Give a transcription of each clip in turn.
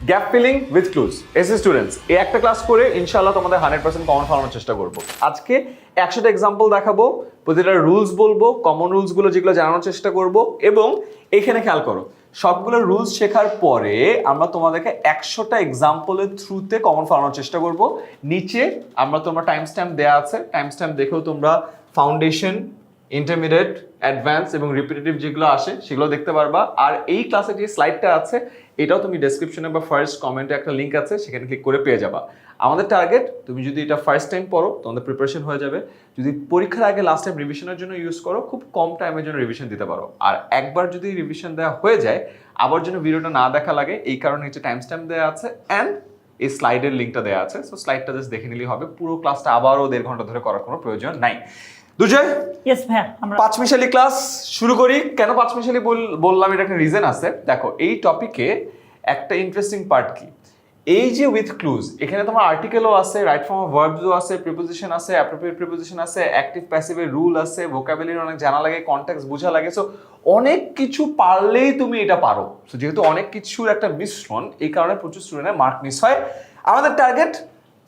Gap filling with clues AC students এই একটা class করে ইনশাআল্লাহ তোমাদের 100% কমন ফলানোর চেষ্টা করব। আজকে 100টা এক্সাম্পল দেখাবো, প্রতিটা রুলস বলবো, কমন রুলসগুলো যেগুলো জানানোর চেষ্টা করব এবং এখানে খেয়াল করো সবগুলো রুলস শেখার পরে আমরা তোমাদেরকে 100টা এক্সাম্পলের থ্রুতে কমন ফলানোর চেষ্টা করব। নিচে আমরা তোমরা টাইম স্ট্যাম্প দেওয়া আছে, টাইম স্ট্যাম্প দেখেও তোমরা ফাউন্ডেশন, ইন্টারমিডিয়েট, অ্যাডভান্স এবং রিপিটেটিভ যেগুলো আসে সেগুলো দেখতে পারবা। আর এই ক্লাসে যে স্লাইডটা আছে এটাও তুমি ডেসক্রিপশনে বা ফার্স্ট কমেন্টে একটা লিঙ্ক আছে, সেখানে ক্লিক করে পেয়ে যাবা। আমাদের টার্গেট তুমি যদি এটা ফার্স্ট টাইম পড়ো তোমাদের প্রিপারেশন হয়ে যাবে, যদি পরীক্ষার আগে লাস্ট টাইম রিভিশনের জন্য ইউজ করো খুব কম টাইমের জন্য রিভিশন দিতে পারো। আর একবার যদি রিভিশন দেওয়া হয়ে যায় আবার যেন ভিডিওটা না দেখা লাগে এই কারণে নিচে টাইম স্ট্যাম্প দেওয়া আছে অ্যান্ড এই স্লাইডের লিঙ্কটা দেওয়া আছে। সো স্লাইডটা জাস্ট দেখে নিলেই হবে, পুরো ক্লাসটা আবারও 1.5 ঘন্টা ধরে করার কোনো প্রয়োজন নাই। দুজয়, ইয়েস ভাইয়া, আমরা পাঁচমিশালি ক্লাস শুরু করি। কেন পাঁচমিশালি বললাম এটা একটা রিজন আছে। দেখো এই টপিকে একটা ইন্টারেস্টিং পার্ট কি, এই যে উইথ ক্লুজ এখানে তোমার আর্টিকেলও আছে, রাইট ফর্ম অফ ভার্বসও আছে, প্রিপোজিশন আছে, অ্যাপ্রোপ্রিয়েট প্রিপোজিশন আছে, অ্যাক্টিভ প্যাসিভের রুল আছে, ভোকাবুলারি অনেক জানা লাগে, কনটেক্সট বোঝা লাগে। সো অনেক কিছু পারলেই তুমি এটা পারো। সো যেহেতু অনেক কিছুর একটা মিশ্রণ এই কারণে প্রচুর স্টুডেন্টের মার্ক মিস হয়। আমাদের টার্গেট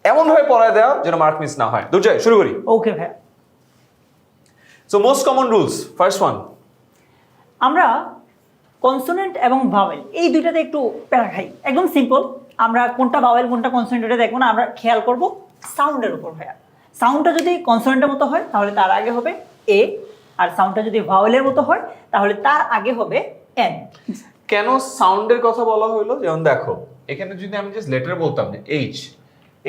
এমনভাবে পড়ায় দেওয়া যেন মার্ক মিস না হয়। দুজয় শুরু করি। ওকে ভাইয়া। So most common rules, first one. আমরা কনসোনেন্ট এবং ভাওয়েল এই দুইটাতে একটু প্যারা খাই, একদম সিম্পল। আমরা কোনটা ভাওয়েল কোনটা কনসোনেন্ট এটা দেখবো না, আমরা খেয়াল করব সাউন্ডের উপর ভাইয়া। সাউন্ডটা যদি কনসোনেন্টের মতো হয় তাহলে তার আগে হবে এ, আর সাউন্ডটা যদি ভাওয়েলের মতো হয় তাহলে তার আগে হবে এন। কেন সাউন্ডের কথা বলা হলো? যেমন দেখো এখানে যদি আমি জাস্ট লেটার বলতাম যে এইচ,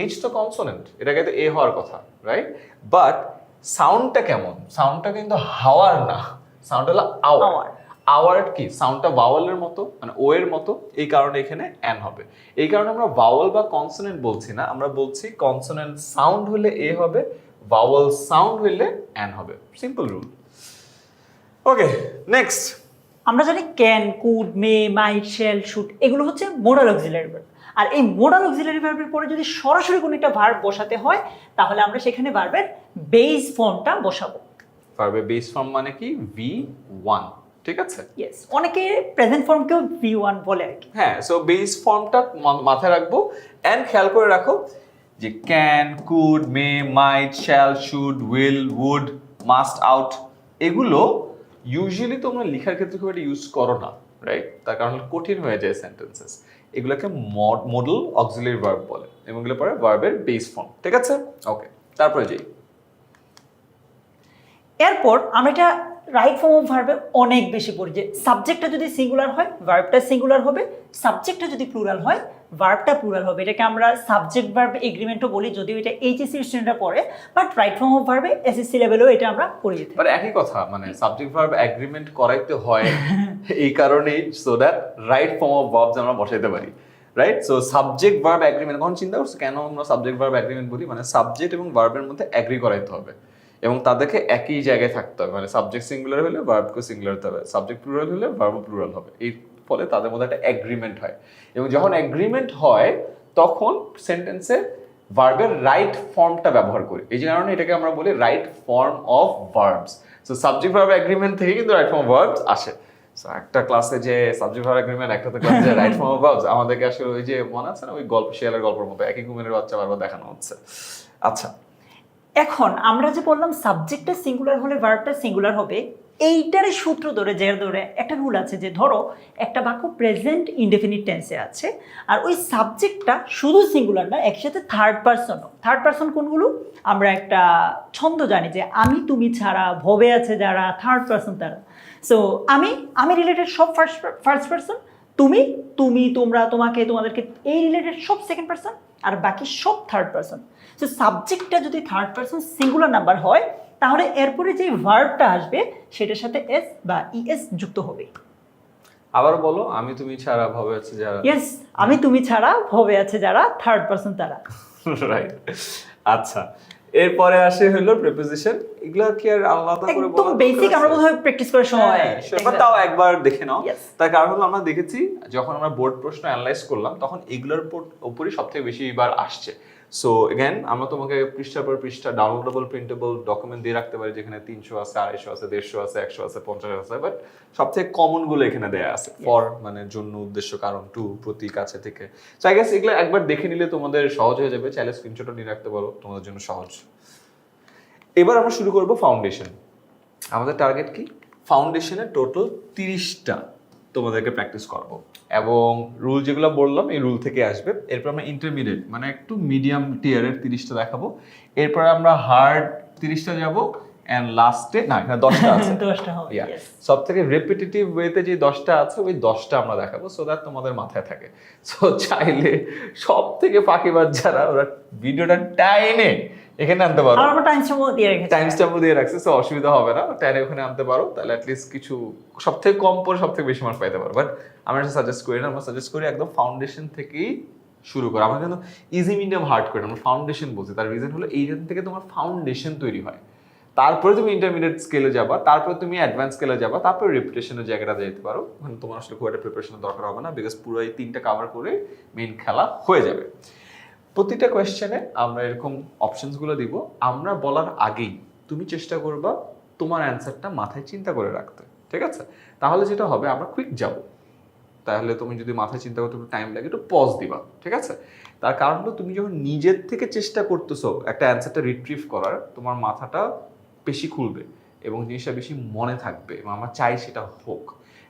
এইচ তো কনসোনেন্ট, এটাকে তো এ হওয়ার কথা, রাইট? বাট সাউন্ডটা কেমন? সাউন্ডটা কিন্তু হাওয়ার না, সাউন্ড হলো আওয়ার। আওয়ার কি? সাউন্ডটা ভাওয়েলের মতো, মানে ও এর মতো, এই কারণে এখানে এন হবে। এই কারণে আমরা ভাওয়েল বা কনসোনেন্ট বলছি না, আমরা বলছি কনসোনেন্ট সাউন্ড হলে এ হবে, ভাওয়েল সাউন্ড হলে এন হবে। Simple rule. Okay, next. আমরা জানি can, could, may, might, shall, should এগুলো হচ্ছে মোডাল অক্সিলারি ভার্ব। আর এই মোডাল অক্সিলারি ভার্বের পরে যদি সরাসরি কোনো একটা ভার্ব বসাতে হয় তাহলে আমরা সেখানে ভার্বের বেস ফর্মটা বসাবো। ভার্বের বেস ফর্ম মানে কি? V1, ঠিক আছে? ইয়েস, অনেকে প্রেজেন্ট ফর্মকেও V1 বলে আর কি। হ্যাঁ, সো বেস ফর্মটা মাথায় রাখবো এন্ড খেয়াল করে রাখো যে can, could, may, might, shall, should, will, would, must, out এগুলো ইউজুয়ালি তোমরা লেখার ক্ষেত্রে খুব একটা ইউজ করো না, রাইট? তার কারণ কঠিন হয়ে যায় সেন্টেন্সেস। এগুলোকে মডেল অক্সিলারি ভার্ব বলে এবং এগুলো পরে ভার্বের বেস ফর্ম, ঠিক আছে? ওকে, তারপরে যাই। এরপর আমরা এটা রাইট ফর্ম অফ ভার্বে অনেক বেশি পড়ি যে সাবজেক্টটা যদি সিঙ্গুলার হয় ভার্বটা সিঙ্গুলার হবে, সাবজেক্টটা যদি প্লুরাল হয় ভার্বটা প্লুরাল হবে। এটাকে আমরা সাবজেক্ট ভার্ব এগ্রিমেন্টও বলি, যদিও এটা এইচএসসি স্টুডেন্টরা পড়ে, বাট রাইট ফর্ম অফ ভার্বে এসএসসি লেভেলেও এটা আমরা পড়িয়ে থাকি। মানে একই কথা, মানে সাবজেক্ট ভার্ব এগ্রিমেন্ট করাইতে হয় এই কারণেই, so that right form of verbs আমরা বসাইতে পারি, right? So subject verb agreement, কখন চিন্তা করছো কেন আমরা সাবজেক্ট ভার্ব এগ্রিমেন্ট বলি? মানে সাবজেক্ট এবং ভার্বের মধ্যে এগ্রি করাইতে হবে এবং তাদেরকে একই জায়গায় থাকতে হবে। মানে সাবজেক্ট সিঙ্গুলার হলে ভার্বকে সিঙ্গুলার হতে হবে, সাবজেক্ট প্লুরাল হলে ভার্বও প্লুরাল হবে। এই ফলে তাদের মধ্যে একটা এগ্রিমেন্ট হয় এবং যখন এগ্রিমেন্ট হয় তখন সেন্টেন্সে ভার্বের রাইট ফর্মটা ব্যবহার করি। এই কারণে এটাকে আমরা বলি right form of verbs. So subject verb agreement থেকে কিন্তু রাইট ফর্ম অফ ভার্বস আসে। সো একটা ক্লাসে যে সাবজেক্ট ভার্ব এগ্রিমেন্ট, একটা ক্লাসে যে রাইট ফর্ম অফ ভার্বস, আমাদেরকে আসলে ওই যে মনে আছে না ওই গল্প, শিয়ালের গল্পের মতো একই ঘুমের বাচ্চা বারবার দেখানো হচ্ছে। আচ্ছা, এখন আমরা যে বললাম সাবজেক্টটা সিঙ্গুলার হলে ভার্বটা সিঙ্গুলার হবে, এইটারই সূত্র ধরে একটা রুল আছে যে ধরো একটা বাক্য প্রেজেন্ট ইনডেফিনিট টেন্সে আছে আর ওই সাবজেক্টটা শুধু সিঙ্গুলার না, একসাথে থার্ড পারসনও। থার্ড পারসন কোনগুলো? আমরা একটা ছন্দ জানি যে আমি তুমি ছাড়া, ভবে আছে যারা, থার্ড পারসন তারা। সো আমি রিলেটেড সব ফার্স্ট পারসন, তুমি, তোমরা, তোমাকে, তোমাদেরকে, এই রিলেটেড সব সেকেন্ড পারসন, আর বাকি সব থার্ড পারসন। সো সাবজেক্টটা যদি থার্ড পারসন সিঙ্গুলার নাম্বার হয় তাহলে এরপরে যে ভার্বটা আসবে সেটার সাথে এস বা ইএস যুক্ত হবে। আবার বলো, আমি তুমি ছাড়া ভবে আছে যারা। ইয়েস, আমি তুমি ছাড়া ভবে আছে যারা, থার্ড পারসন তারা। রাইট। আচ্ছা, এরপরে আসে হলো প্রিপোজিশন। এগুলা কি আর আলাদা করে একদম বলা বেসিক আমরা বোধহয় প্র্যাকটিস করার সময় সেটা তাও একবার দেখে নাও। Yes. তার কারণ হলো আমরা দেখেছি যখন আমরা বোর্ড প্রশ্ন অ্যানালাইজ করলাম তখন এগুলোর উপরই সবথেকে বেশি বার আসছে। সো এগেন আমরা তোমাকে পৃষ্ঠার পর পৃষ্ঠা ডাউনলোডেবল প্রিন্টেবল ডকুমেন্ট দিয়ে রাখতে পারি, যেখানে 300 আছে, 250 আছে, 150 আছে, 100 আছে, 50 আছে, বাট সবথেকে কমন গুলো এখানে দেয়া আছে। ফর মানে জন্য, উদ্দেশ্য, কারণ, টু প্রতীক আছে থেকে। সো আই গেস এগুলো একবার দেখে নিলে তোমাদের সহজ হয়ে যাবে, চাইলে স্ক্রিনশটও নিয়ে রাখতে পারো, তোমাদের জন্য সহজ। এবার আমরা শুরু করব ফাউন্ডেশন। আমাদের টার্গেট কি? ফাউন্ডেশনে টোটাল 30টা তোমাদেরকে প্র্যাকটিস করব, এবং রুল যেগুলো বললাম এই রুল থেকে আসবে। এরপর আমরা ইন্টারমিডিয়েট মানে একটু মিডিয়াম টিয়ারের 30টা দেখাবো। এরপর আমরা হার্ড 30টা যাব, এন্ড লাস্টে না এখানে 10টা আছে 10টা হবে। Yes. সব থেকে রেপিটেটিভ ওয়েতে যে 10টা আছে ওই 10টা আমরা দেখাবো, সো দ্যাট তোমাদের মাথায় থাকে। সো চাইলে সব থেকে ফাঁকিবাজ যারা ওরা ভিডিওটা টাইনে এখানে আনতে পারো, আর আমরা টাইম স্ট্যাম্প দিয়ে রেখেছি, টাইম স্ট্যাম্প দিয়ে রাখছে, সো অসুবিধা হবে না, টাইনে ওখানে আনতে পারো, তাহলে অ্যাটলিস্ট কিছু সব থেকে কম পরে সব থেকে বেশি মার্ক পাইতে পারো। বাট আমরা সাজেস্ট করি না, আমরা সাজেস্ট করি একদম ফাউন্ডেশন থেকেই শুরু করো। আমরা কিন্তু ইজি মিডিয়াম হার্ড করি না, আমরা ফাউন্ডেশন বলছি। তার রিজন হলো এইখান থেকে তোমার ফাউন্ডেশন তৈরি হয়, তারপরে তুমি ইন্টারমিডিয়েট স্কেলে যাবা, তারপরে তুমি অ্যাডভান্স স্কেলে যাবা, তারপরে রেপুটেশনের জায়গাটা যেতে পারো। মানে তোমার আসলে খুব একটা প্রিপারেশনের দরকার হবে না, বিকজ পুরো এই 3টা কভার করে মেইন খেলা হয়ে যাবে। প্রতিটা কোয়েশ্চেনে আমরা এরকম অপশনসগুলো দিব, আমরা বলার আগেই তুমি চেষ্টা করবা তোমার অ্যান্সারটা মাথায় চিন্তা করে রাখতে, ঠিক আছে? তাহলে যেটা হবে আমরা কুইক যাব, তাহলে তুমি যদি মাথায় চিন্তা করতে একটু টাইম লাগে একটু পজ দিবা, ঠিক আছে? তার কারণ হলো তুমি যখন নিজের থেকে চেষ্টা করতেছো একটা অ্যান্সারটা রিট্রিভ করার, তোমার মাথাটা বেশি খুলবে এবং জিনিসটা বেশি মনে থাকবে, এবং আমরা চাই সেটা হোক।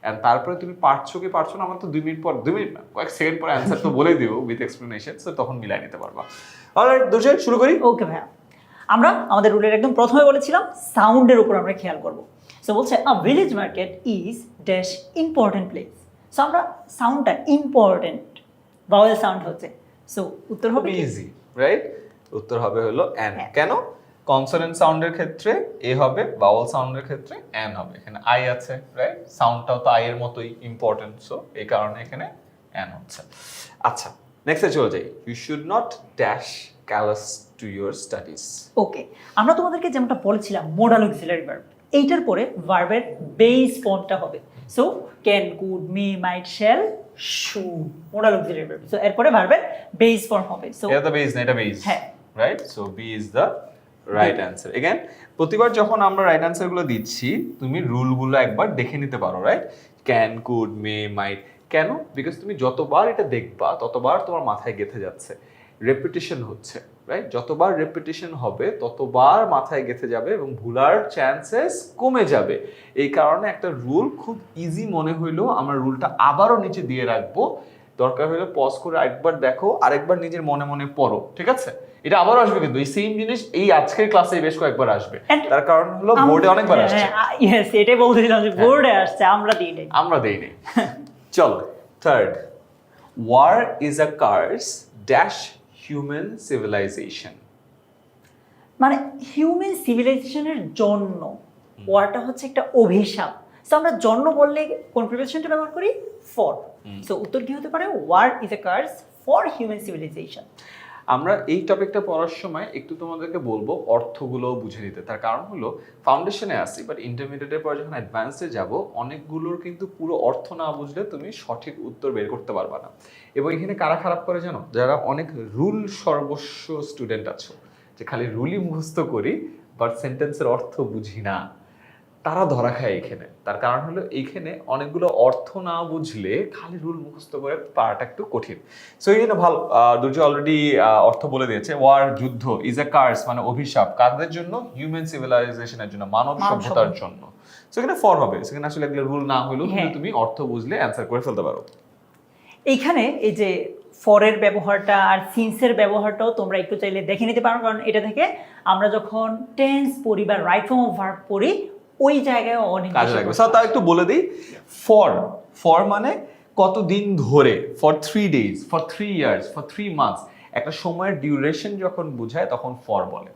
এন্ড তারপরে তুমি পারছো কি পারছো না, আমার তো 2 মিনিট পর, 2 মিনিট না কয়েক সেকেন্ড পর অ্যান্সার তো বলে দিব উইথ এক্সপ্লেনেশন, সো তখন মিলাই নিতে পারবা। অলরাইট দুর্জয়, শুরু করি। ওকে ভাইয়া। আমরা আমাদের রুলের একদম প্রথমে বলেছিলাম সাউন্ডের উপর আমরা খেয়াল করব। সো বলছে a village market is dash important place. So আমরা সাউন্ডটা ইম্পর্টেন্ট ভাওয়েল সাউন্ড হচ্ছে, সো উত্তর হবে ইজি, রাইট? উত্তর হবে হলো এন। হ্যাঁ। কেন? কনসোনেন্ট সাউন্ডের ক্ষেত্রে এ হবে, ভাওয়েল সাউন্ডের ক্ষেত্রে এন হবে। এখানে আই আছে, রাইট? সাউন্ডটাও তো আই এর মতোই ইম্পর্টেন্ট, সো এই কারণে এখানে এন হচ্ছে। আচ্ছা, নেক্সটে চলে যাই। You should not dash callous to your studies. Okay. আমরা তোমাদেরকে যেমনটা বলেছিলাম মোডাল অক্সিলারি ভার্ব, এইটার পরে ভার্বের বেস ফর্মটা হবে। So can, could, may, might, shall, should, modal auxiliary verb. So এরপরে ভার্বের বেস ফর্ম হবে। সো এটা তো বেস না, এটা বেস, হ্যাঁ, right? So B is the right answer. Again প্রতিবার যখন আমরা রাইট অ্যান্সারগুলো দিচ্ছি তুমি রুলগুলো একবার দেখে নিতে পারো, রাইট? ক্যান, কুড, মে, মাইট। কেন? বিকজ তুমি যতবার এটা দেখবা ততবার তোমার মাথায় গেঁথে যাচ্ছে, রেপিটেশন হচ্ছে, রাইট? যতবার রেপিটেশন হবে ততবার মাথায় গেঁথে যাবে এবং ভুলার চান্সেস কমে যাবে। এই কারণে একটা রুল খুব ইজি মনে হইলেও আমরা রুলটা আবারও নিচে দিয়ে রাখবো, দরকার হলে পজ করে আরেকবার দেখো, আরেকবার নিজের মনে মনে পড়ো, ঠিক আছে? এটা আবারও আসবে, কিন্তু এই সেম জিনিস এই আজকের ক্লাসে বেশ কয়েকবার আসবে। তার কারণ হলো বোর্ডে অনেকবার আসছে। ইয়েস, এটাই বলতেছিলাম যে বোর্ডে আসছে, আমরা দিই নাই। আমরা দেই নাই। চলো, third. War is a curse dash human civilization. মানে হিউম্যান সিভিলাইজেশনের জন্য ওয়ারটা হচ্ছে একটা অভিশাপ। সো আমরা জন্য বললে কোন প্রিপোজিশনটা ব্যবহার করি? ফর। সো উত্তর কি হতে পারে? War is a curse for human civilization. আমরা এই টপিকটা পড়ার সময় একটু তোমাদেরকে বলবো অর্থগুলো বুঝে নিতে। তার কারণ হলো ফাউন্ডেশনে আসি, বাট ইন্টারমিডিয়েটের পর যখন অ্যাডভান্সে যাব অনেকগুলোর কিন্তু পুরো অর্থ না বুঝলে তুমি সঠিক উত্তর বের করতে পারবা না। এবং এখানে কারা খারাপ করে জানো? যারা অনেক রুল সর্বস্ব স্টুডেন্ট আছো, যে খালি রুলই মুখস্থ করি বাট সেন্টেন্সের অর্থ বুঝি না, তারা ধরা খায় এখানে। তার কারণ হলো এইখানে অনেকগুলো অর্থ না বুঝলে খালি রুল মুখস্থ করে পারাটা একটু কঠিন। সো এই জন্য ভালো, দুর্জয় অলরেডি অর্থ বলে দিয়েছে। ওয়ার যুদ্ধ, ইজ এ কার্স মানে অভিশাপ, কাদের জন্য? হিউম্যান সিভিলাইজেশনের জন্য, মানব সভ্যতার জন্য। সো এখানে ফর হবে, সেখানে আসলে এগুলো রুল না হলেও কিন্তু তুমি অর্থ বুঝলে অ্যান্সার করে ফেলতে পারো। এইখানে এই যে ফরের ব্যবহারটা আর সিন্সের ব্যবহারটাও তোমরা একটু চাইলে দেখে নিতে পারো, কারণ এটা থেকে আমরা যখন টেন্স পড়ি বা রাইট ফর্ম অফ ভার্ব পড়ি ওই জায়গায় অনেক কাজে লাগবে। স্যার তাও একটু বলে দিই। ফর, ফর মানে কতদিন ধরে, for 3 days, for 3 years, for 3 months। একটা সময়ের ডিউরেশন যখন বোঝায় তখন ফর বলে।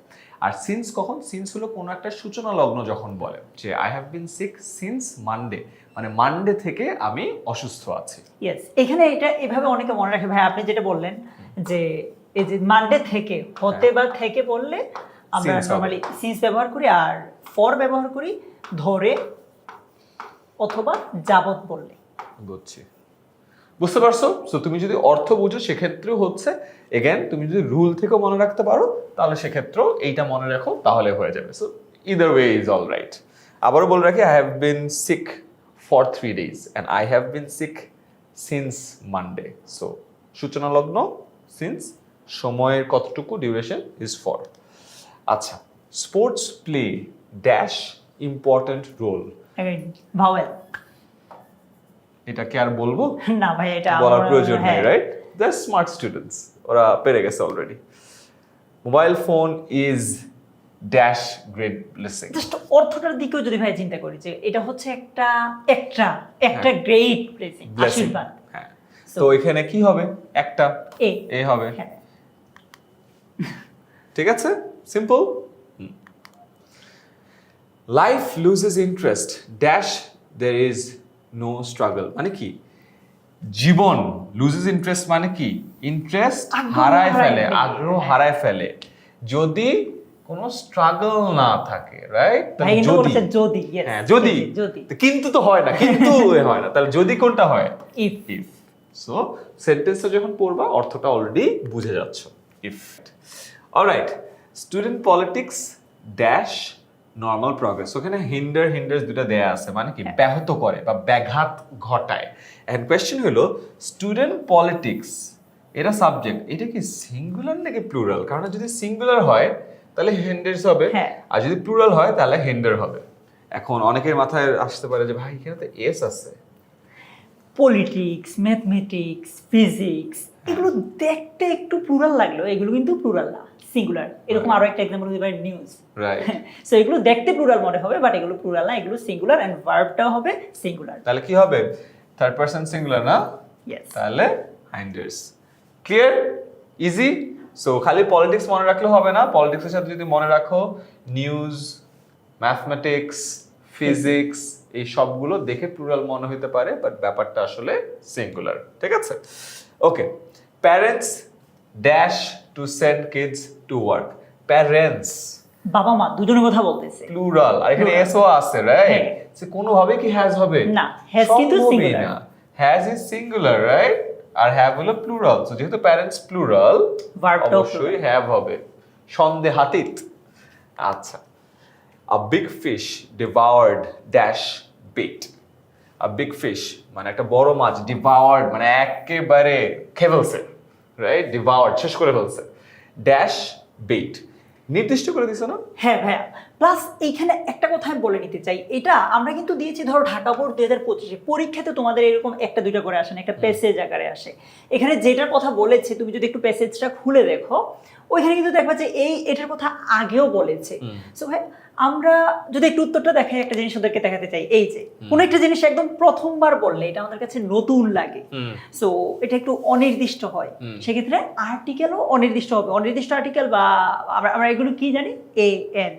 আর সিন্স কখন? সিন্স হলো কোনো একটা সূচনা লগ্ন যখন বলে, যে I have been sick since Monday, মানে মানডে থেকে আমি অসুস্থ আছি। ইয়েস, এখানে এটা এভাবে অনেকে মনে রাখে। ভাই আপনি যেটা বললেন যে এই যে মানডে থেকে হতে বা থেকে বললে আমরা Since হবে। নরমালি সিন্স ব্যবহার করি, আর ফর ব্যবহার করি ধরে অথবা যাবত বললে। বুঝছি, বুঝতে পারছো? সো তুমি যদি অর্থ বুঝো সেক্ষেত্রেও হচ্ছে, এগেন তুমি যদি রুল থেকেও মনে রাখতে পারো তাহলে সেক্ষেত্রেও এইটা মনে রাখো তাহলে হয়ে যাবে। So either way is all right. আবারও বলে রাখি, I have been sick for 3 days and I have been sick since Monday. So সূচনা লগ্ন সিন্স, সময়ের কতটুকু, ডিউরেশন ইজ ফর। আচ্ছা, sports play dash important role. Vowel. এটা কি আর বলবো? না ভাই, এটা বলার আমার- প্রয়োজন নেই, হ্যাঁ। রাইট? দ্য স্মার্ট স্টুডেন্টস, ওরা পেরে গেছে already. Mobile phone is dash great blessing. Just অর্থটার দিকেও যদি ভাই চিন্তা করি যে এটা হচ্ছে একটা গ্রেট ব্লেসিং, ব্লেসিং, আশীর্বাদ। হ্যাঁ। So- তো এখানে কি হবে? একটা এ হবে, হ্যাঁ। ঠিক আছে, simple. Life loses interest dash there is no struggle. মানে কি? জীবন লুজেস ইন্টারেস্ট মানে কি? ইন্টারেস্ট আগ্রহ হারায় হারায় ফেলে, ফেলে। আগ্রহ হারায় ফেলে যদি কোনো স্ট্রাগল না থাকে, রাইট? ভাই কিন্তু বলেছে যদি, yes, হ্যাঁ, যদি। যদি তো কিন্তু তো হয় না, কিন্তু হয় না, তাহলে যদি কোনটা হয়? ইফ। ইফ। সো সেন্টেন্সটা যখন পড়বা অর্থটা অলরেডি বুঝে যাচ্ছ, if. Alright, student politics dash normal progress. ওখানে হিন্ডার্স দুটো দেয়া আছে, মানে কি? ব্যাহত করে বা ব্যাঘাত ঘটায়। এন্ড কোয়েশ্চেন হলো স্টুডেন্ট পলিটিক্স, এটা সাবজেক্ট, এটা কি সিঙ্গুলার নাকি প্লুরাল? কারণ যদি সিঙ্গুলার হয় তাহলে হিন্ডার্স হবে, হ্যাঁ। আর যদি প্লুরাল হয় তাহলে হিন্ডার হবে। এখন অনেকের মাথায় আসতে পারে যে ভাই এখানে তো এস আছে। পলিটিক্স, ম্যাথমেটিক্স, ফিজিক্স, এগুলো দেখতে একটু প্লুরাল লাগলো, এগুলো কিন্তু প্লুরাল না, সিঙ্গুলার। এরকম আরো একটা এক্সাম্পল দিতে পারি, নিউজ। রাইট। সো এগুলো দেখতে প্লুরাল মনে হবে, বাট এগুলো প্লুরাল না, এগুলো সিঙ্গুলার, এন্ড ভার্বটাও হবে সিঙ্গুলার। তাহলে কি হবে? থার্ড পারসন সিঙ্গুলার না? ইয়েস। তাহলে হাইন্ডার্স। ক্লিয়ার? ইজি। সো খালি পলিটিক্স মনে রাখলে হবে না, পলিটিক্সের সাথে যদি মনে রাখো নিউজ, ম্যাথমেটিক্স, ফিজিক্স, এই সবগুলো দেখে প্লুরাল মনে হতে পারে, বাট ব্যাপারটা আসলে সিঙ্গুলার। ঠিক আছে, okay. Parents dash to send kids to work. Parents বাবা মা দুজনের কথা বলতেছে। প্লুরাল, আর এখানে Plural. এসও আছে, রাইট? হ্যাঁ। সে কোনোভাবে কি হ্যাজ হবে? না, has কিন্তু সম্ভবই singular। না। Has is singular, right? আর হ্যাভ হলো প্লুরাল। সো যেহেতু প্যারেন্টস প্লুরাল, Verb-টাও অবশ্যই হ্যাভ হবে। সন্দেহাতীত। আচ্ছা, a big fish devoured dash bait. A big fish মানে একটা বড় মাছ, devoured মানে একেবারে খেয়ে ফেলছে, রাইট? devoured শেষ করে ফেলছে, ড্যাশ বেট। নির্দিষ্ট করে দিছো না? হ্যাঁ ভাইয়া, প্লাস এইখানে একটা কথা আমি বলে নিতে চাই, এটা আমরা কিন্তু দিয়েছি ধরো ঢাকা বোর্ড 2025 পরীক্ষাতে তোমাদের এরকম একটা দুইটা করে আসে না, একটা প্যাসেজ আকারে আসে। এখানে যেটার কথা বলেছে তুমি যদি একটু প্যাসেজটা খুলে দেখো, ওইখানে কিন্তু দেখবা যে এটার কথা আগেও বলেছে। সো ভাই আমরা যদি একটু উত্তরটা দেখাই, একটা জিনিস ওদেরকে দেখাতে চাই, এই যে কোনো একটা জিনিস একদম প্রথমবার বললে এটা আমাদের কাছে নতুন লাগে, সো এটা একটু অনির্দিষ্ট হয়, সেক্ষেত্রে আর্টিকেলও অনির্দিষ্ট হবে। অনির্দিষ্ট আর্টিকেল বা আমরা এগুলো কি জানি, এ এন।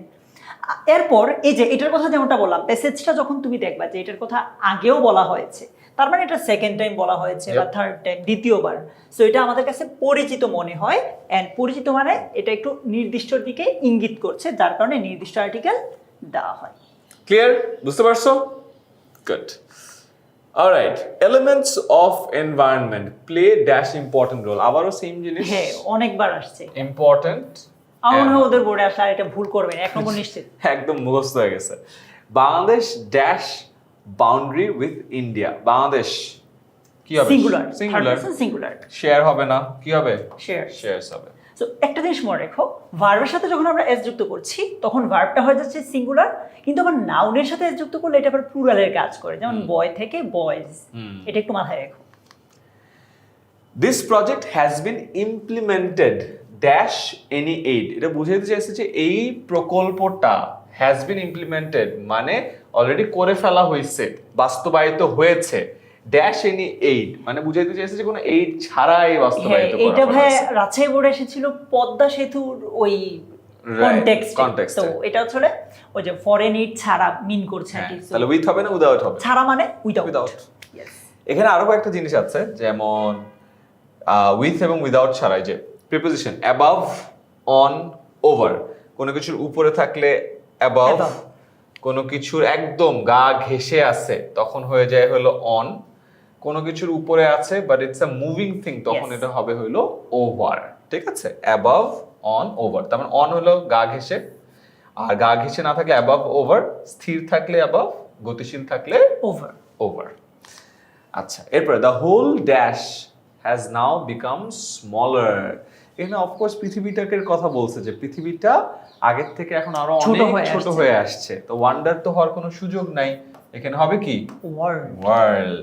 এরপর এই যে এটার কথা যেমনটা বললাম, প্যাসেজটা যখন তুমি দেখবা যে এটার কথা আগেও বলা হয়েছে, তার মানে এটা সেকেন্ড টাইম বলা হয়েছে বা থার্ড টাইম, দ্বিতীয়বার। সো এটা আমাদের কাছে পরিচিত মনে হয়, অ্যান্ড পরিচিত মানে এটা একটু নির্দিষ্টর দিকে ইঙ্গিত করছে, যার কারণে নির্দিষ্ট আর্টিকেল দেওয়া হয়। ক্লিয়ার? বুঝতে পারছো? Good. Alright, elements of environment play dash important role. আবারও সেম জিনিস, হ্যাঁ অনেকবার আসছে, ইম্পর্টেন্ট। আমার মনে হয় ওদের বোর্ডে আসা, আর এটা ভুল করবেন, 1 নম্বর নিশ্চিত। একদম মুখস্থ হয়ে গেছে। Bangladesh dash boundary with India. Bangladesh কি হবে? Singular, singular. সিঙ্গুলার, শেয়ার হবে না, কি হবে? শেয়ার। শেয়ারস হবে। সো একটা জিনিস মনে রেখো, ভার্বের সাথে যখন আমরা এস যুক্ত করছি তখন ভার্বটা হয়ে যাচ্ছে সিঙ্গুলার, কিন্তু আবার নাউনের সাথে এস যুক্ত করলে এটা আবার প্লুরালের কাজ করে, যেমন বয় থেকে বয়েজ। এটা একটু মাথায় রেখো। This project has been implemented dash any aid. এটা বুঝাইতে চাইছে যে এই প্রকল্পটা হ্যাজ বিন ইমপ্লিমেন্টেড মানে অলরেডি করে ফেলা হয়েছে, বাস্তবায়িত হয়েছে, ড্যাশ এনি এইড মানে বুঝাইতে চাইছে যে কোনো এইড ছাড়াই হ্যাঁ, বাস্তবায়িত করা এইটা ভাই হয়েছে। রাজশাহী বোর্ডে এসেছিল পদ্মা সেতুর ওই কনটেক্সট, তো এটা আসলে ওই যে ফরেন এইড ছাড়া মিন করছে আর কি। So, তাহলে উইথ হবে না উইদাউট হবে? ছাড়া মানে উইদাউট। উইদাউট। এখানে আরো কয়েকটা জিনিস আছে, যেমন উইথ এবং উইদাউট ছাড়াই যে প্রিপোজিশন অ্যাবাভ, অন, ওভার। কোনো কিছুর উপরে থাকলে অ্যাবভ, Above. কোনো কিছুর একদম গা ঘেঁষে আছে তখন হয়ে যায় হলো অন, কোনো কিছুর উপরে আছে but it's a moving thing তখন Yes. এটা হবে হলো ওভার। ঠিক আছে, অ্যাবভ, অন, ওভার। তার মানে অন হলো গা ঘেঁষে, আর গা ঘেঁষে না থাকলে অ্যাবভ, ওভার, স্থির থাকলে অ্যাবভ, গতিশীল থাকলে ওভার। ওভার। আচ্ছা, এরপরে the whole dash has now become smaller. এখানে অফকোর্স পৃথিবীটাকে কথা বলছে যে পৃথিবীটা আগের থেকে এখন আরো ছোট অনেক হয়ে ছোট আসছে। হয়ে আসছে, তো ওয়ান্ডার তো হওয়ার কোনো সুযোগ নাই, এখানে হবে কি ওয়ার্ল্ড। ওয়ার্ল্ড।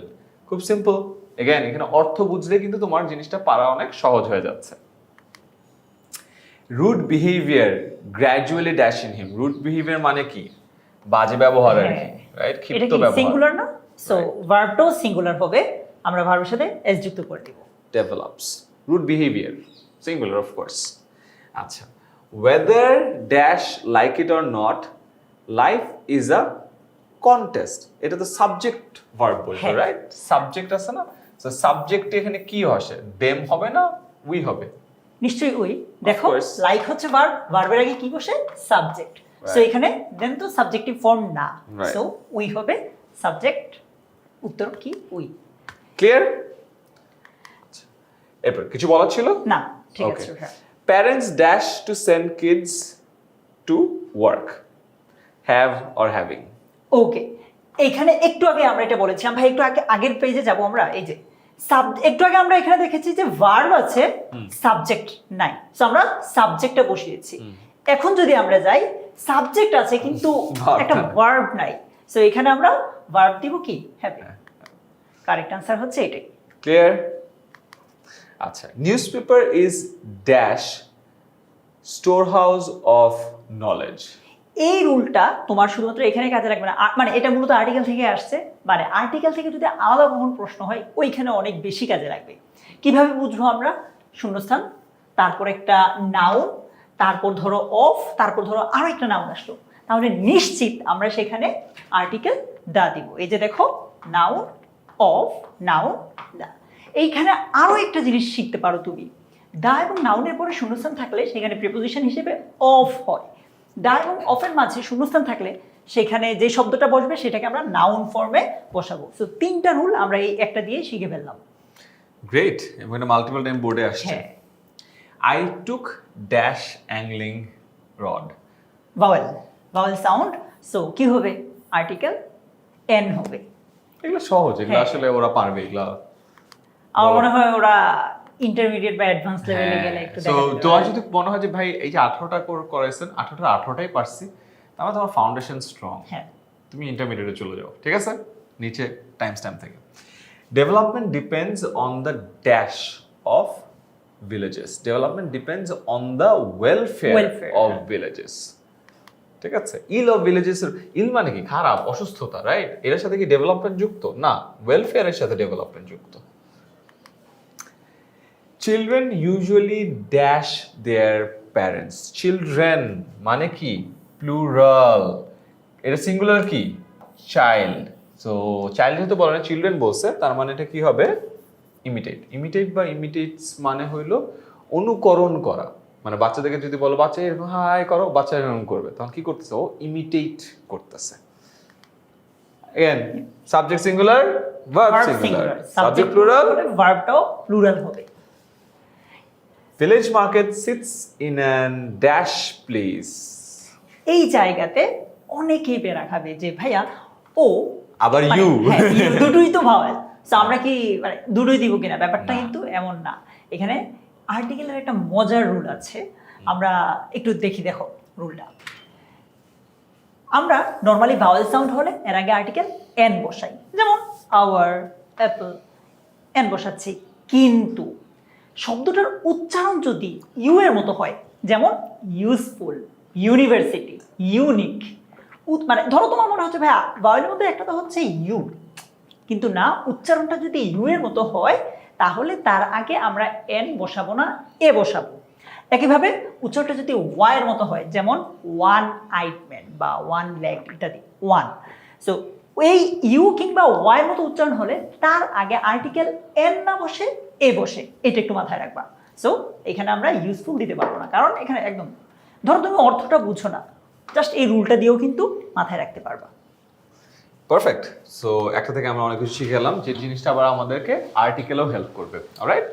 খুব সিম্পল, এগেন এখানে অর্থ বুঝলে কিন্তু তোমার জিনিসটা পারা অনেক সহজ হয়ে যাচ্ছে। Rude behaviour gradually dash in him. Rude behaviour মানে কি? বাজে ব্যবহার আর কি, রাইট? এটা ক্ষিপ্ত কি ব্যবহার। সিঙ্গুলার না? সো ভার্বটাও সিঙ্গুলার হবে, আমরা ভার্বের সাথে এস যুক্ত করে দিব। Develops. Rude behavior. Singular, of course. আচ্ছা, whether dash like it or not, life is a contest. এটা তো সাবজেক্ট ভার্ব বলছো, হ্যাঁ। রাইট? সাবজেক্ট আছে না? সো সাবজেক্ট এখানে কি আসে? দেম হবে না উই হবে? নিশ্চয়ই ওই। দেখো course. লাইক হচ্ছে ভার্ব, ভার্বের আগে কি বসে? সাবজেক্ট। So Right. এখানে দেন তো সাবজেক্টিভ ফর্ম না, Right. সো উই হবে সাবজেক্ট। উত্তর কি? উই। ক্লিয়ার? এরপর কিছু বলার ছিল? না, ঠিক Okay. আছে। হ্যাঁ। Parents dash to send kids to work. Have or having. ওকে, এইখানে একটু আগে আমরা এটা বলেছিলাম ভাই, একটু আগে আগের পেজে যাব আমরা। এই যে একটু আগে আমরা এখানে দেখেছি যে ভার্ব আছে, সাবজেক্ট নাই, সো আমরা সাবজেক্টটা বসিয়েছি। এখন যদি আমরা যাই, সাবজেক্ট আছে কিন্তু Verb একটা নাই। ভার্ব নাই, সো এখানে আমরা ভার্ব দিব কি? হ্যাভি। কারেক্ট আনসার হচ্ছে এটাই। ক্লিয়ার? আচ্ছা, newspaper is dash store house of knowledge. এই রুলটা তোমার শুধুমাত্র এখানে কাজে লাগবে না, মানে এটা মূলত আর্টিকেল থেকে আসছে, মানে আর্টিকেল থেকে যদি আলাদা কখন প্রশ্ন হয় ওইখানে অনেক বেশি কাজে লাগবে। কিভাবে বুঝবো আমরা? শূন্যস্থান, তারপর একটা নাউন, তারপর ধরো অফ, তারপর ধরো আরো একটা নাউন আসলো, তাহলে নিশ্চিত আমরা সেখানে আর্টিকেল দা দিব। এই যে দেখো, নাউন, অফ, নাউন, দা। এইখানে আরো একটা জিনিস শিখতে পারো তুমি, দা এবং নাউনের পরে শূন্যস্থান থাকলে সেখানে প্রিপোজিশন হিসেবে অফ হয়। দা এবং অফের মাঝে শূন্যস্থান থাকলে সেখানে যে শব্দটা বসবে সেটাকে আমরা নাউন ফর্মে বসাবো। সো তিনটা রুল আমরা এই একটা দিয়ে শিখে ফেললাম। গ্রেট, এবং এটা মাল্টিপল টাইম বোর্ডে আসছে। হ্যাঁ। I took dash angling rod. Vowel, vowel sound, so কি হবে? আর্টিকেল এন হবে। এগুলো সহজ, এগুলো হ্যাঁ। আসলে ওরা পারবে এগুলো। আমার মনে হয় ওরা ইন্টারমিডিয়েট বা অ্যাডভান্স লেভেলে গেলে একটু সো দেখা যেতে তোমার পারে। যদি মনে হয় যে ভাই এই যে 18টা করাইছেন, 18টাই পারছি, তাহলে তোমার ফাউন্ডেশন স্ট্রং, হ্যাঁ। তুমি ইন্টারমিডিয়েটে চলে যাও। ঠিক আছে, নিচে টাইম স্ট্যাম্প থেকে development depends on the dash of villages. Development depends on the welfare Welfare, of হ্যাঁ। ভিলেজেস। ঠিক আছে, ইল অফ ভিলেজেস, ইল মানে কি? খারাপ, অসুস্থতা, রাইট? এর সাথে কি ডেভেলপমেন্ট যুক্ত? না, ওয়েলফেয়ারের সাথে ডেভেলপমেন্ট যুক্ত। Children usually dash their parents. Children মানে কি? প্লুরাল। এটা সিঙ্গুলার কি? চাইল্ড। সো চাইল্ড যেহেতু বলে না, চিলড্রেন বলছে, তার মানে এটা কি হবে? ইমিটেট। ইমিটেট বা ইমিটেটস মানে হইলো অনুকরণ করা। মানে বাচ্চাদেরকে যদি বলো বাচ্চা এরকম হাই করো, বাচ্চা এরকম করবে, তখন কি করতেছে? ও ইমিটেট করতেছে। Again subject singular, verb verb singular, singular, subject plural, ভার্বটাও প্লুরাল হবে। Village market sits in an dash place. এই জায়গাতে অনেকেই বেড়া খাবে যে ভাইয়া ও আবার মানে, you। হ্যাঁ, you দুটোই তো ভাওয়েল, সো আমরা কি মানে দুটোই দিব কিনা? ব্যাপারটা না। কিন্তু এমন না। এখানে আর্টিকেলের একটা মজার রুল আছে, আমরা একটু দেখি। দেখো রুলটা, আমরা নর্মালি ভাওয়েল সাউন্ড হলে এর আগে আর্টিকেল এন বসাই, যেমন আওয়ার, অ্যাপল, এন বসাচ্ছি। কিন্তু শব্দটার উচ্চারণ যদি ইউ এর মতো হয়, যেমন ইউজফুল, ইউনিভার্সিটি, ইউনিক, মানে ধরো তোমার মনে হচ্ছে ভাই ভাওয়েলের মধ্যে একটা তো হচ্ছে ইউ, কিন্তু না, উচ্চারণটা যদি ইউ এর মতো হয় তাহলে তার আগে আমরা এন বসাবো না, এ বসাবো। একইভাবে উচ্চারণটা যদি ওয়াই এর মতো হয়, যেমন ওয়ান আইড ম্যান বা ওয়ান লেগ ইত্যাদি, ওয়ান, সো এই ইউ কিংবা ওয়াই এর মতো উচ্চারণ হলে তার আগে আর্টিকেল এন না বসে এ বসে, এটা একটু মাথায় রাখবা। সো এখানে আমরা ইউজফুল দিতে পারবো না, কারণ এখানে একদম ধরো তুমি অর্থটা বুঝো না, জাস্ট এই রুলটা দিয়েও কিন্তু মাথায় রাখতে পারবা। পারফেক্ট। সো একটা থেকে আমরা অনেক কিছু শিখে গেলাম, যে জিনিসটা আবার আমাদেরকে আর্টিকেলেও হেল্প করবে। অলরাইট,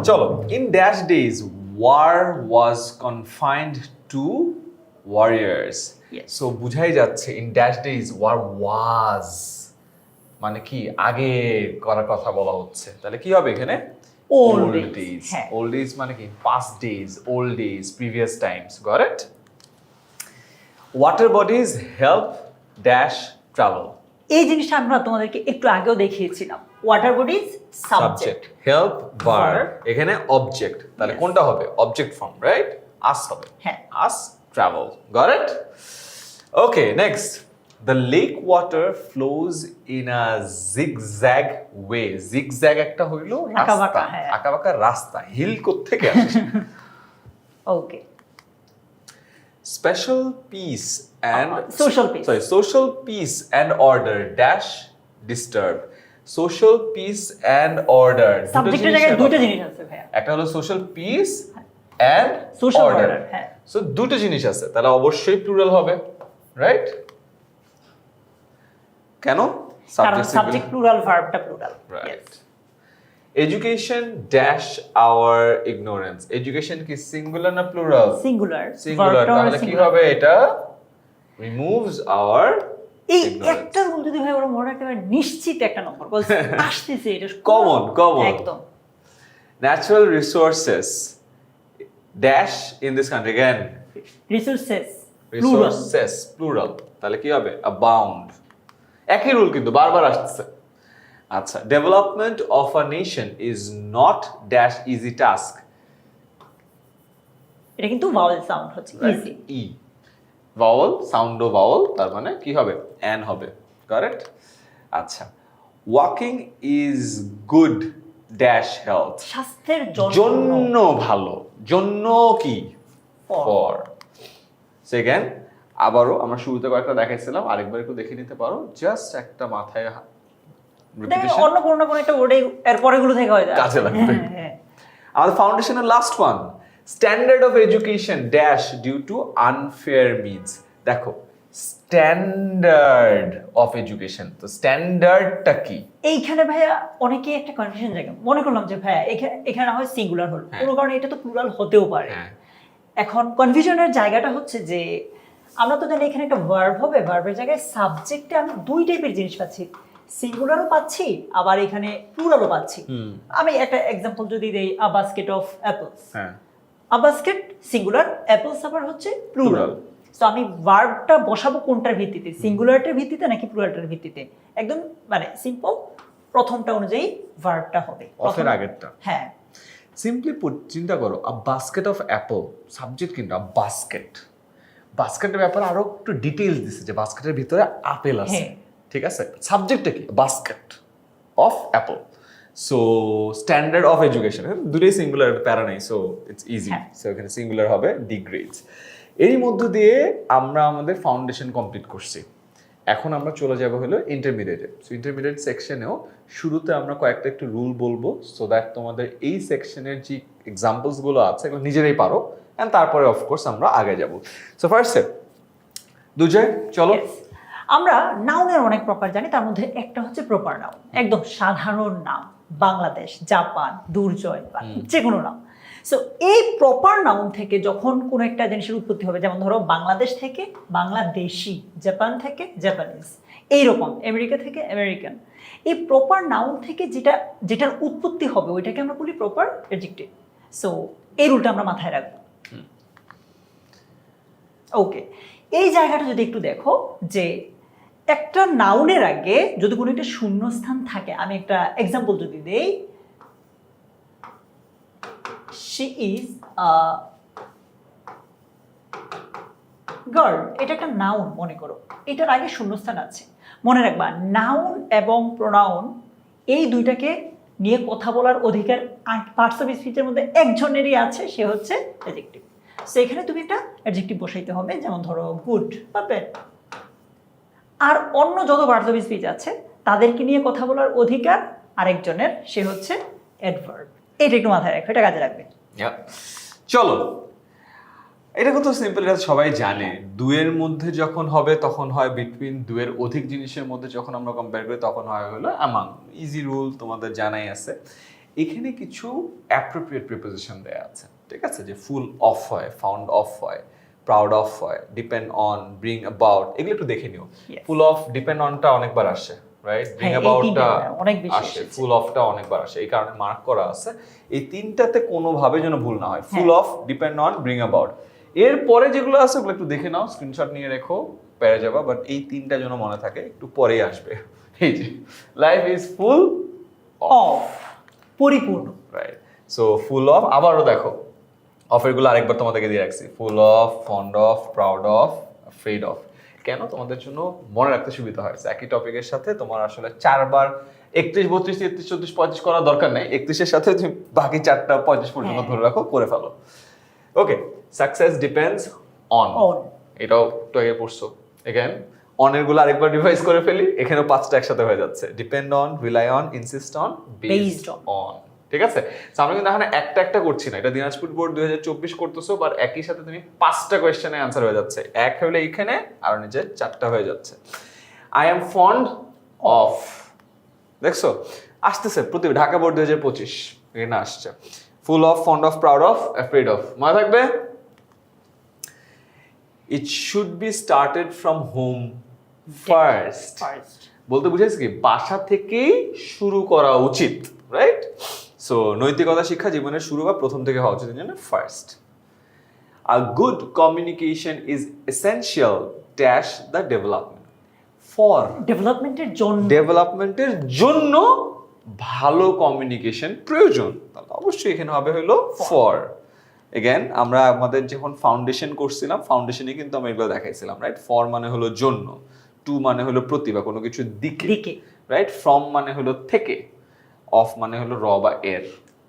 চলো। In dash days war was confined to warriors. Yes. So বুঝাই যাচ্ছে in dash days war was মানে কি আগে করার কথা বলা হচ্ছে, তাহলে কি হবে এখানে? Old days, days. হ্যাঁ। Old days মানে কি? Past days, old days, previous times. Got it? Water bodies help dash travel. এই জিনিসটা আমরা তোমাদেরকে একটু আগেও দেখিয়েছিলাম। Water bodies subject, help verb, Verb. এখানে object, তাহলে Yes. কোনটা হবে? Object form, right? Us হবে। হ্যাঁ। Us travel. Got it? Okay, next. The lake water flows in a zigzag way. Zigzag একটা হইলো আঁকাবাঁকা, রাস্তা, হ্যাঁ। আঁকাবাঁকা রাস্তা। হিল কোত্থেকে আসে? ওকে। Special peace and social peace. Sorry, social peace and order dash disturb. Social peace and order. দুটো সাবজেক্টের জিনিসের জায়গায় দুটো কথা। জিনিস আছে ভাইয়া। একটা হলো social peace and Social order. order, হ্যাঁ। সো দুটো জিনিস আছে, তাহলে অবশ্যই প্লুরাল হবে, রাইট? কেন? কারণ সাবজেক্ট প্লুরাল, ভার্বটা plural. Right. Education dash our ignorance. Education কি সিঙ্গুলার না প্লুরাল? সিঙ্গুলার। সিঙ্গুলার, তাহলে কি হবে এটা? রিমুভস আওয়ার এই ignorance. একটা রুল যদি ভাই ওরা মনে রাখতে পারে, নিশ্চিত একটা নম্বর আসতেছে, এটা Common. একদম। Natural resources dash in this country again. Resources Resources plural, তাহলে কি হবে? abound. একই রুল কিন্তু বারবার আসছে। আচ্ছা, development of a nation is not dash easy task. এটা কিন্তু ভাওয়েল সাউন্ড হচ্ছে, ইজি। ই ভাওয়েল, সাউন্ড ও ভাওয়েল, তার মানে কি হবে? অ্যান হবে। কারেক্ট। আচ্ছা, walking is good dash health. স্বাস্থ্যের জন্য ভালো, জন্য কি? For. ফর। সেকেন্ড, আবারও আমরা শুরুতে কয়েকটা দেখাইছিলাম, আরেকবার একটু দেখে নিতে পারো, জাস্ট একটা মাথায় repetition অন্য কোনো না কোনো একটা ওয়ার্ডে এর পরেগুলো থেকে হয়ে যায়। কাজে লাগবে। হ্যাঁ। আমাদের ফাউন্ডেশনের last one, standard of education dash due to unfair means. দেখো, স্ট্যান্ডার্ড অফ এডুকেশন, তো স্ট্যান্ডার্ডটা কি? এইখানে ভাইয়া অনেকে একটা কনফিউশন জায়গা, মনে করলাম যে ভাইয়া এখানে না হয় সিঙ্গুলার হলো, হ্যাঁ। কোনো কারণে এটা তো প্লুরাল হতেও পারে। হ্যাঁ। এখন কনফিউশনের জায়গাটা হচ্ছে যে আমরা তো জানি এখানে একটা ভার্ব হবে, ভার্বের জায়গায় সাবজেক্টে আমি দুই টাইপের জিনিস পাচ্ছি, সিঙ্গুলারও পাচ্ছি, আবার এখানে প্লুরালও পাচ্ছি। আমি একটা এক্সাম্পল যদি দেই, আ বাস্কেট অফ অ্যাপলস। হ্যাঁ। আ বাস্কেট সিঙ্গুলার, অ্যাপলস আবার হচ্ছে প্লুরাল। Plural. সো আমি ভার্বটা বসাবো কোনটার ভিত্তিতে, সিঙ্গুলারটার ভিত্তিতে নাকি প্লুরালটার ভিত্তিতে? একদম মানে সিম্পল, প্রথমটা অনুযায়ী ভার্বটা হবে। অফের আগেরটা। হ্যাঁ। সিম্পলি পুট, চিন্তা করো, a basket of Apple, subject কিন্তু আ বাস্কেট। বাস্কেটের ব্যাপারে আরো একটু ডিটেইলস দিছে যে বাস্কেটের ভিতরে আপেল আছে, হ্যাঁ। ঠিক আছে? সাবজেক্টটা কি? Basket of Apple. So standard of education, দুটোই সিঙ্গুলার, প্যারা নাই, সো ইটস ইজি। হ্যাঁ। সো এখানে সিঙ্গুলার হবে ডিগ্রেডস। এরই মধ্য দিয়ে আমরা আমাদের ফাউন্ডেশন কমপ্লিট করছি। এখন আমরা চলে যাব হলো ইন্টারমিডিয়েটে। সো ইন্টারমিডিয়েট সেকশনেও শুরুতে আমরা কয়েকটা একটু রুল বলবো, সো দ্যাট তোমাদের এই সেকশনের যে এক্সাম্পলসগুলো আছে এগুলো নিজেরাই পারো, অ্যান্ড তারপরে অফকোর্স আমরা আগে যাব। সো ফার্স্ট স্টেপ, দুজয় চলো। Yes. আমরা নাউনের অনেক প্রকার জানি, তার মধ্যে একটা হচ্ছে প্রপার নাউন, একদম সাধারণ নাম, বাংলাদেশ, জাপান, দুর্জয় বা যে কোনো নাম। সো এই প্রপার নাউন থেকে যখন কোনো একটা জিনিসের উৎপত্তি হবে, যেমন ধরো বাংলাদেশ থেকে বাংলাদেশি, জাপান থেকে জাপানিজ, এইরকম আমেরিকা থেকে আমেরিকান, এই প্রপার নাউন থেকে যেটার উৎপত্তি হবে ওইটাকে আমরা বলি প্রপার অ্যাডজেক্টিভ। সো এই রুলটা আমরা মাথায় রাখবো। ওকে, এই জায়গাটা যদি একটু দেখো যে একটা নাউনের আগে যদি কোনো একটা শূন্যস্থান থাকে, আমি একটা এক্সাম্পল যদি দেই, শি ইজ আ গার্ল, এটা একটা নাউন মনে করো, এটার আগে শূন্যস্থান আছে। মনে রাখবা, নাউন এবং প্রোনাউন এই দুইটাকে নিয়ে কথা বলার অধিকার পার্টস অফ স্পিচের মধ্যে একজনেরই আছে, সে হচ্ছে অ্যাডজেক্টিভ। সো এখানে তুমি একটা অ্যাডজেক্টিভ বসাইতে হবে, যেমন ধরো গুড বা ব্যাড। আর অন্য যত পার্টস অফ স্পিচ আছে তাদেরকে নিয়ে কথা বলার অধিকার আরেকজনের, সে হচ্ছে অ্যাডভার্ব। এটা একটু মাথায় রাখবে, এটা কাজে লাগবে। চলো, এটা কত সিম্পল, এটা সবাই জানে। দুয়ের মধ্যে যখন হবে তখন হয় বিটুইন, দুয়ের অধিক জিনিসের মধ্যে যখন আমরা কম্পেয়ার করি তখন হয় হলো অ্যামাং। ইজি রুল তোমাদের জানাই আছে। এখানে কিছু অ্যাপ্রোপ্রিয়েট প্রিপোজিশন দেয়া আছে, ঠিক আছে, যে ফুল অফ হয়, ফাউন্ড অফ হয়, প্রাউড অফ হয়, ডিপেন্ড অন, ব্রিং অ্যাবাউট, এগুলো একটু দেখে নিও। Yes. ফুল অফ, ডিপেন্ড অনটা অনেকবার আসে, রাইট? ব্রিং হ্যাঁ, এই অ্যাবাউটটা তিনটা অনেক বেশি আসে, এসেছে। ফুল অফটা অনেকবার আসে, এই কারণে মার্ক করা আছে। এই তিনটাতে কোনোভাবে যেন ভুল না হয়, full of, depend on, bring about. এরপরে যেগুলো আছে ওগুলো একটু দেখে নাও, স্ক্রিনশট নিয়ে রেখো, পেরে যাবা। বাট এই তিনটা যেন মনে থাকে, একটু পরেই আসবে। এই যে লাইফ ইজ ফুল অফ, পরিপূর্ণ। রাইট, সো ফুল অফ, আবারও দেখো অফের গুলো আরেকবার তোমাদেরকে দিয়ে রাখছি, full of, fond of, proud of, Fred of. কেন? তোমাদের জন্য মনে রাখতে সুবিধা হয়। একই টপিকের সাথে তোমার আসলে 4বার 31, 32, 33, 34, 35 করার দরকার নেই। 31-এর সাথে তুমি বাকি 4টা 35 পর্যন্ত ধরে রাখো, করে ফেলো। ওকে, সাকসেস ডিপেন্ডস অন, On. এটাও একটু আগে পড়ছো। এগেন অনের গুলো আরেকবার রিভাইজ করে ফেলি, এখানেও 5টা একসাথে হয়ে যাচ্ছে। Depend on, rely on, insist on, based on. ঠিক আছে, তো আমরা কিন্তু এখানে একটা একটা করছি না, এটা দিনাজপুর বোর্ড 2024 করতেছো, বাট একই সাথে তুমি 5টা কোয়েশ্চেনে আনসার হয়ে যাচ্ছে। এক হলে এইখানে আর নিচে 4টা হয়ে যাচ্ছে। আই এম ফন্ড অফ, দেখছো আসতেছে প্রতি ঢাকা বোর্ড 2025 এখানে আসছে। Full of, fond of, proud of, afraid of, মনে থাকবে। It should be started from home first, first. বলতে বুঝাইছি কি বাসা থেকেই শুরু করা উচিত, রাইট? সো নৈতিকতা শিক্ষা জীবনের শুরু বা প্রথম থেকে হওয়া উচিত, জন্য first. A good communication is essential dash the development, for ডেভেলপমেন্টের জন্য। ডেভেলপমেন্টের জন্য ভালো কমিউনিকেশন প্রয়োজন, তাহলে অবশ্যই এখানে হবে হলো ফর। এগেন আমরা আমাদের যখন ফাউন্ডেশন করছিলাম, ফাউন্ডেশনে কিন্তু আমরা এগুলো দেখাইছিলাম, রাইট? ফর মানে হলো জন্য, টু মানে হলো প্রতি বা কোনো কিছুর দিকে, দিকে। রাইট? ফ্রম মানে হলো থেকে, অফ মানে হলো র বা এর,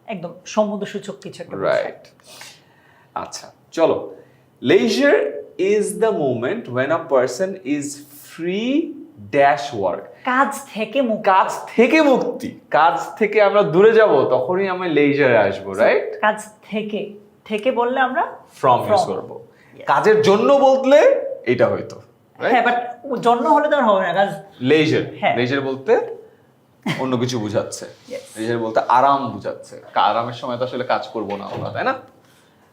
একদম সম্বন্ধসূচক কিছু একটা বোঝায়। রাইট? আচ্ছা চলো, leisure is the moment when a person is free dash work, কাজ থেকে মুক্ত। কাজ থেকে মুক্তি, কাজ থেকে আমরা দূরে যাব তখনই আমরা লেজারে আসবো, রাইট? কাজ থেকে, থেকে বললে আমরা ফ্রম ইউজ করব। কাজের জন্য বললে এটা হইতো, হ্যাঁ, বাট জন্য হলে তো আর হবে না কাজ। লেজার, হ্যাঁ। লেজার বলতে অন্য কিছু বুঝাচ্ছে, Yes. লেজার বলতে আরাম বুঝাচ্ছে। আরামের সময় তো আসলে কাজ করব না আমরা, তাই না?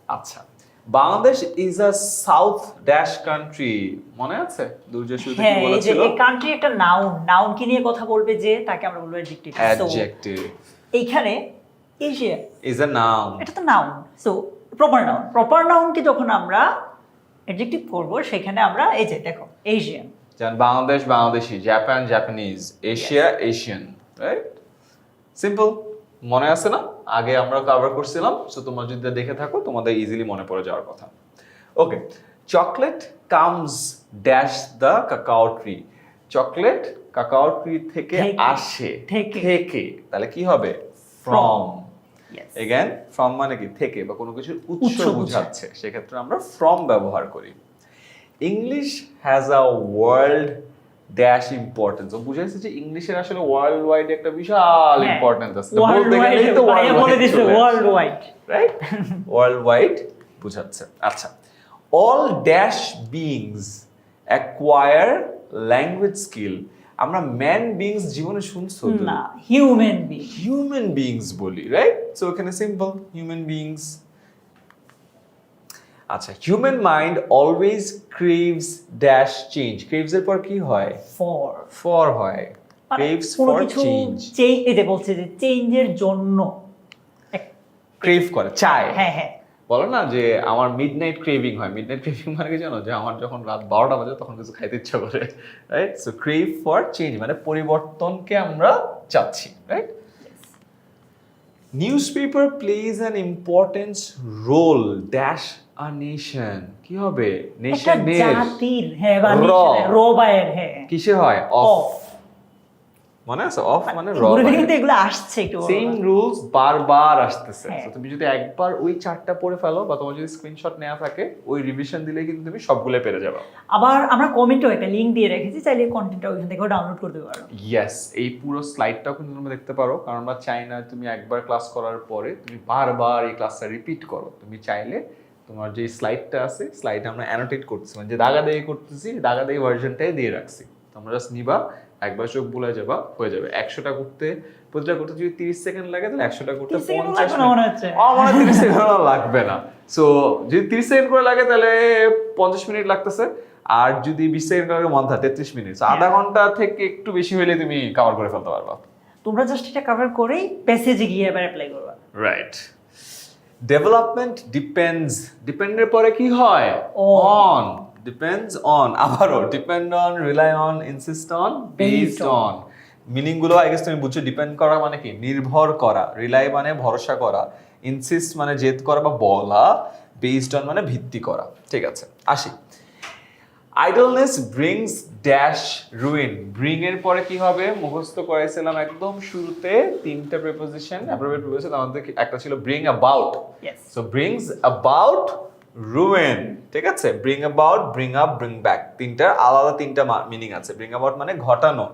আচ্ছা, Bangladesh is a south dash country, মনে আছে দুর্জয় শুরুতে কি হ্যাঁ, এই যে বলেছিল? এই কান্ট্রি একটা নাউন, নাউন কি নিয়ে কথা বলবে যে তাকে আমরা বলবো অ্যাডজেক্টিভ। অ্যাডজেক্টিভ এইখানে এশিয়া, ইজ আ নাউন, এটা তো noun. So proper noun, proper নাউনকে যখন আমরা অ্যাডজেক্টিভ করব সেখানে আমরা এই যে দেখো এশিয়ান, যেমন Bangladesh Bangladeshi, Japan Japanese, Asia Asian, right? Simple, মনে আছে না? আগে আমরা কভার করছিলাম, সো তোমরা যদি দেখে থাকো তোমাদের ইজিলি মনে পড়ে যাওয়ার কথা। Okay, chocolate comes dash the cacao tree, chocolate cacao tree থেকে থেকে, আসে, থেকে। থেকে, তাহলে কি হবে? ফ্রম। Yes. এগেন ফ্রম মানে কি থেকে বা কোনো কিছুর উৎস উৎস বোঝায়। বোঝাচ্ছে, সেক্ষেত্রে আমরা ফ্রম ব্যবহার করি। English has a world dash importance, ও বুঝাইছে যে ইংলিশের আসলে ওয়ার্ল্ড ওয়াইড একটা বিশাল হ্যাঁ, ইম্পর্টেন্স আছে, ওয়ার্ল্ড বলতে গেলেই তো ওয়াইড বলে ওয়ার্ল্ড দিছে, world wide. Right? World wide বুঝাচ্ছে। আচ্ছা, all dash beings acquire language skill, আমরা ম্যান বিংস জীবনে শুনছো না, হিউম্যান বিং। হিউম্যান বিংস বলি, রাইট? সো এখানে সিম্পল হিউম্যান বিংস। আচ্ছা, human mind always craves dash change, craves এর পর কি হয়? ফর, ফর হয়, ক্রেভস কোনো ফর কিছু চেঞ্জ, এই যে বলছে যে চেঞ্জের জন্য ক্রেভ করে, চায়। হ্যাঁ হ্যাঁ, বলো না যে আমার মিডনাইট ক্রেভিং হয়, মিডনাইট ক্রেভিং মানে কি জানো? যে আমার যখন রাত 12টা বাজে তখন কিছু খাইতে ইচ্ছা করে, right? So crave for change মানে পরিবর্তনকে আমরা চাচ্ছি, right? Newspaper plays an importance role dash a nation, কি হবে? একটা নেশনের জাতির, হ্যাঁ, বা র। রবায়ের, হ্যাঁ, কিসে হয়? Of, of. মনে আছে? অফ মানে র। ঘুরে ফিরে কিন্তু এগুলো আসছে একটু। সেম রুলস বারবার আসতেছে। হ্যাঁ। So তুমি যদি একবার ওই চারটা পড়ে ফেলো বা তোমার যদি স্ক্রিনশট নেওয়া থাকে, ওই রিভিশন দিলে কিন্তু তুমি সবগুলো পেরে যাবে। আবার আমরা কমেন্টেও একটা লিংক দিয়ে রেখেছি, চাইলে কন্টেন্টটা ওইখান থেকেও ডাউনলোড করতে পারো। ইয়েস, এই পুরো স্লাইডটাও কিন্তু তুমি দেখতে পারো, কারণ আমরা চাই না তুমি একবার ক্লাস করার পরে তুমি বারবার এই ক্লাসটা রিপিট করো। তুমি চাইলে তোমার যে স্লাইডটা আছে স্লাইডে আমরা অ্যানোটেট করতেছি মানে যে দাগাদাগি করতেছি দাগাদাগি ভার্সনটাই দিয়ে রাখছি তোমরা জাস্ট নিবা একবার চোখ বুলে যাবা হয়ে যাবে 100টা করতে প্রতিটা করতে যদি 30 সেকেন্ড লাগে তাহলে 100টা করতে 30 সেকেন্ড 50 লাগবে না মনে হচ্ছে। আমার 30 সেকেন্ড লাগবে না সো যদি 30 সেকেন্ড করে লাগে তাহলে 50 মিনিট লাগতেছে আর যদি 20 সেকেন্ড করে মধ্যে 33 মিনিট আধা ঘন্টা থেকে একটু বেশি হলে তুমি কভার করে ফেলতে পারবা তোমরা জাস্ট এটা কভার করেই প্যাসেজে গিয়ে এবার অ্যাপ্লাই করবা। রাইট ডেভেলপমেন্ট ডিপেন্ডের পরে কি হয় অন ডিপেন্ডস অন আবারও depend on rely on insist on based on meaning গুলো আই গেস তুমি বুঝছো ডিপেন্ড করা মানে কি নির্ভর করা রিলাই মানে ভরসা করা ইনসিস্ট মানে জেদ করা বা বলা বেসড অন মানে ভিত্তি করা ঠিক আছে আসি idleness brings dash ruin bring এর পরে কি হবে মুখস্থ করাইছিলাম একদম শুরুতে তিনটা প্রিপোজিশন অ্যাপ্রোপ্রিয়েট প্রিপোজিশন আমাদের একটা ছিল bring about Yes. So brings about ruin ঠিক আছে bring about bring up bring back তিনটা আলাদা তিনটা মিনিং আছে ব্রিং অ্যাবাউট মানে ঘটানো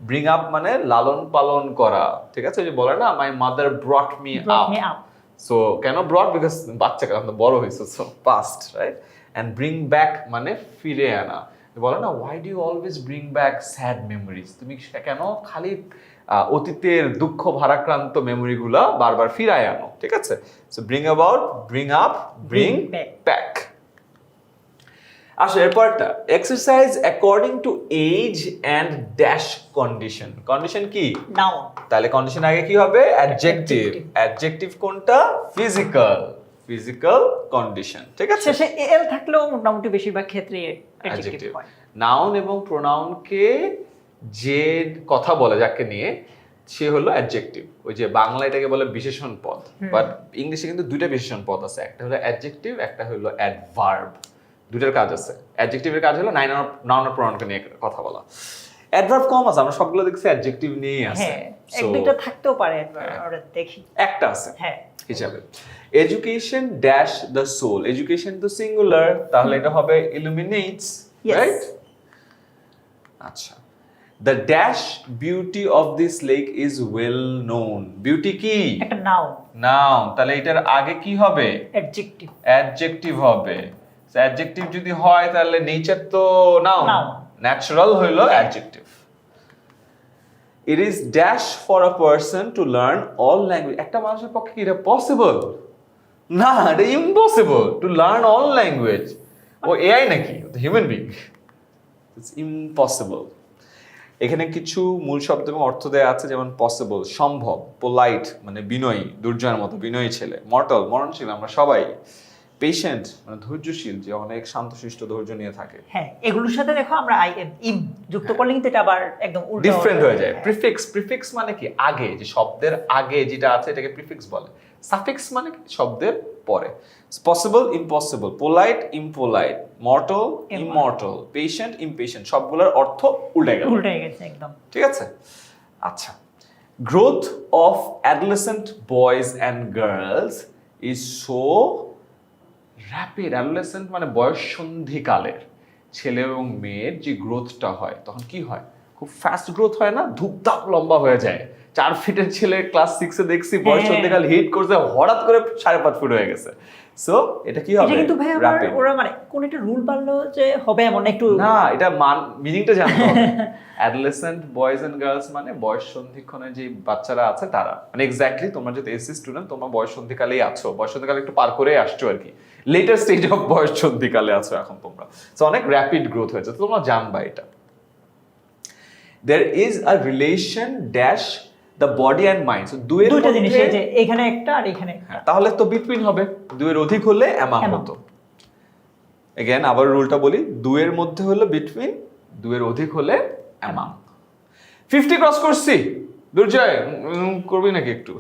ব্রিং আপ মানে লালন পালন করা ঠিক আছে ওই যে বলে না my mother brought me Brought আপ me up. সো কেন ব্রড বিকজ বাচ্চা কারণ বড় হয়েছে so past right and bring back মানে ফিরে আনা বলো না why do you always bring back sad memories তুমি কেন খালি অতীতের দুঃখ ভারাক্রান্ত মেমোরিগুলা বারবার ফিরায় আনো ঠিক আছে so bring about bring up bring Bring back. Back আসো এরপরটা exercise according to age and dash condition condition কি নাও তাহলে কন্ডিশন আগে কি হবে অ্যাডজেক্টিভ অ্যাডজেক্টিভ কোনটা ফিজিক্যাল কন্ডিশন ঠিক আছে শেষে এল থাকলেও মোটামুটি বেশিরভাগ ক্ষেত্রে অ্যাডজেক্টিভ অ্যাডজেক্টিভ হয়। নাউন এবং প্রোনাউনকে যে কথা বলে যাকে নিয়ে সে হলো অ্যাডজেক্টিভ ওই যে বাংলা এটাকে বলে বিশেষণ পদ বাট ইংলিশে কিন্তু দুইটা বিশেষণ পদ আছে একটা হলো অ্যাডজেক্টিভ একটা হলো অ্যাডভার্ব দুইটার কাজ আছে অ্যাডজেক্টিভের কাজ হলো নাউন আর প্রোনাউনকে নিয়ে কথা বলা অ্যাডভার্ব কম আছে আমরা সবগুলো দেখছি অ্যাডজেক্টিভ নিয়েই আছে হ্যাঁ এক So, দুইটা থাকতেও পারে আমরা দেখি। একটা আছে হ্যাঁ হিসাবে education dash the soul education তো সিঙ্গুলার তাহলে এটা হবে ইলুমিনেটস Yes. রাইট আচ্ছা the dash beauty of this lake is well known beauty কি একটা নাও নাউন তাহলে এটার আগে কি হবে অ্যাডজেক্টিভ অ্যাডজেক্টিভ হবে অ্যাডজেক্টিভ যদি হয় তাহলে নেচার তো নাউন Noun. ন্যাচারাল হইলো adjective it is dash for a person to learn all language একটা মানুষের পক্ষে কি এটা পসিবল না এটা impossible to learn all language ও এআই নাকি হিউম্যান বিং ইটস ইম্পসিবল এখানে কিছু মূল শব্দ এবং অর্থ দেয়া আছে যেমন পসিবল সম্ভব পোলাইট মানে বিনয়ী দুর্জয়ের মতো বিনয়ী ছেলে মর্টাল মরণশীল আমরা সবাই পেশেন্ট মানে ধৈর্যশীল যে অনেক শান্তশিষ্ট ধৈর্য নিয়ে থাকে হ্যাঁ এগুলোর সাথে দেখো আমরা আই এম ইম যুক্ত করলে কিন্তু এটা আবার একদম উল্টো ডিফারেন্ট হয়ে যায় প্রিফিক্স মানে কি আগে যে শব্দের আগে যেটা আছে এটাকে প্রিফিক্স বলে সাফিক্স মানে কি শব্দের পরে possible impossible polite impolite mortal immortal patient impatient সবগুলোর অর্থ উল্টে গেল উল্টে গেছে একদম। ঠিক আছে আচ্ছা growth of adolescent boys and girls is so rapid adolescent মানে বয়ঃসন্ধিকালের ছেলে এবং মেয়ের যে গ্রোথটা হয় তখন কি হয় খুব ফাস্ট গ্রোথ হয় না ধূপধাপ লম্বা হয়ে যায় 4 ফিটের ছেলে ক্লাস 6 এ দেখছি বয়ঃসন্ধিকাল হিট করছে হঠাৎ করে 5.5 ফুট হয়ে গেছে সো এটা কি হবে এটা কিন্তু ভাই আবার র্যাপিড ওরা মানে কোন একটা রুল পারলো যে হবে এমন একটু না এটা মিনিংটা জানতে হবে অ্যাডোলেসেন্ট বয়েজ এন্ড গার্লস মানে বয়ঃসন্ধিক্ষণে যে বাচ্চারা আছে তারা মানে এক্স্যাক্টলি তোমরা যদি এসসি স্টুডেন্ট তোমরা বয়ঃসন্ধিকালেই আছো বয়ঃসন্ধিকালে একটু পার করে আসছো আর কি লেটার স্টেজ অফ বয়ঃসন্ধিকালে আছো এখন তোমরা সো অনেক র্যাপিড গ্রোথ হয়েছে তো তোমরা জানবা এটা there is a relation dash the body and mind so দুইয়ের দুইটা জিনিস মধ্যে এই যে এখানে একটা আর এখানে একটা। হ্যাঁ, তাহলে তো বিটুইন হবে দুইয়ের অধিক হলে অ্যামাং Among। হতো এগেন আবার রুলটা বলি দুইয়ের মধ্যে হলো বিটুইন দুইয়ের অধিক হলে অ্যামাং 50 ক্রস করছি দুর্জয় করবি নাকি একটু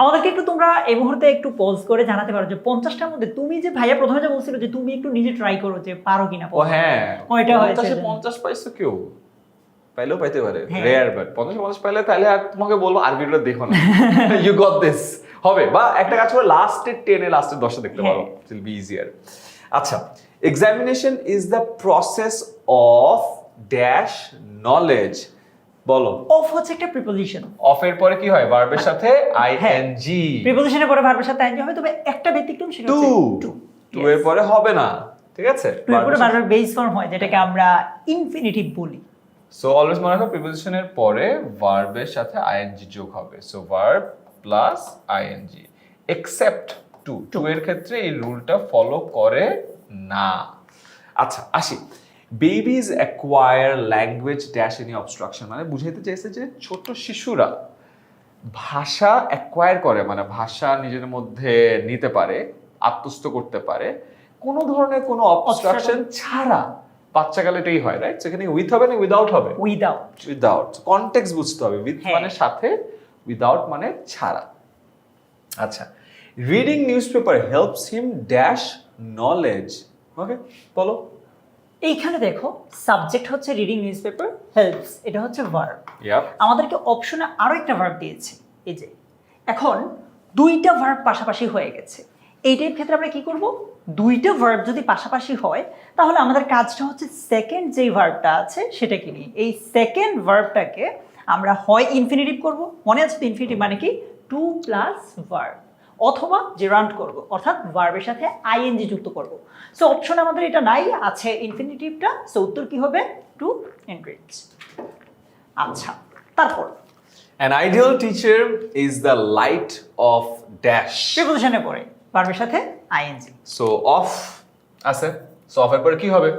আমাদেরকে একটু তোমরা এই মুহূর্তে একটু পজ করে জানাতে পারো যে 50টার মধ্যে তুমি যে ভাইয়া প্রথমে যে বলছিল যে তুমি একটু নিজে ট্রাই করো যে পারো কিনা ও হ্যাঁ ওইটা হয়েছে 50 পাইছো কেউ পাইলেও পাইতে পারে হ্যাঁ। রেয়ার বাট 50 পাইলে তাহলে আর তোমাকে বলবো আর ভিডিওটা দেখো না ইউ গট দিস হবে বা একটা কাজ করে লাস্টের 10 এ লাস্টের 10 দেখতে পারো ইট উইল বি ইজিয়ার আচ্ছা examination is the process of dash knowledge বলো অফ হচ্ছে একটা প্রিপোজিশন অফ এর পরে কি হয় ভার্বের সাথে আইএনজি প্রিপোজিশনের পরে ভার্বের সাথে আইএনজি হবে তবে একটা ব্যতিক্রম সেটা টু হচ্ছে টু টু এর পরে হবে না, ঠিক আছে? টু এর পরে বারবার বেস ফর্ম হয়, যেটাকে আমরা ইনফিনিটিভ বলি। সো অলওয়েজ মনে রাখো প্রিপোজিশনের পরে ভার্বের সাথে আইএনজি যোগ হবে। So verb plus ING, except to এর ক্ষেত্রে এই রুলটা ফলো করে না। আচ্ছা আসি, babies acquire language dash any obstruction, মানে বুঝাইতে চাইছে যে ছোট শিশুরা ভাষা অ্যাকোয়ার করে, মানে ভাষা নিজের মধ্যে নিতে পারে, আত্মস্থ করতে পারে কোনো ধরনের কোনো অবস্ট্রাকশন ছাড়া। বাচ্চাকালে এটাই হয়, রাইট? সেখানে উইথ হবে না উইদাউট হবে? উইদাউট। কনটেক্সট বুঝতে হবে, উইথ মানে সাথে, উইদাউট মানে ছাড়া। আচ্ছা, reading news paper helps him dash knowledge. Okay, বলো। এইখানে দেখো সাবজেক্ট হচ্ছে রিডিং নিউজ পেপার, হেল্পস এটা হচ্ছে ভার্ব। ইয়াপ, আমাদেরকে অপশনে আরো একটা ভার্ব দিয়েছে, এই যে এখন দুইটা ভার্ব পাশাপাশি হয়ে গেছে। এইটার ক্ষেত্রে আমরা কি করব, দুইটা ভার্ব যদি পাশাপাশি হয় তাহলে আমাদের কাজটা হচ্ছে সেকেন্ড যেই ভার্বটা আছে সেটাকে নিয়ে এই সেকেন্ড ভার্বটাকে আমরা হয় ইনফিনিটিভ করব, মনে আছে তো ইনফিনিটিভ মানে কি টু প্লাস ভার্ব, অথবা জেরান্ট করব, অর্থাৎ ভার্বের সাথে আইএনজি যুক্ত করব। সো অপশন আমাদের এটা নাই, আছে ইনফিনিটিভটা। সো উত্তর কি হবে, টু এনরিচ। আচ্ছা, তারপর an ideal teacher is the light of dash. প্রিপোজিশনে পড়ে ভার্বের সাথে আইএনজি। সো অফ আছে, সো অফের পরে কি হবে,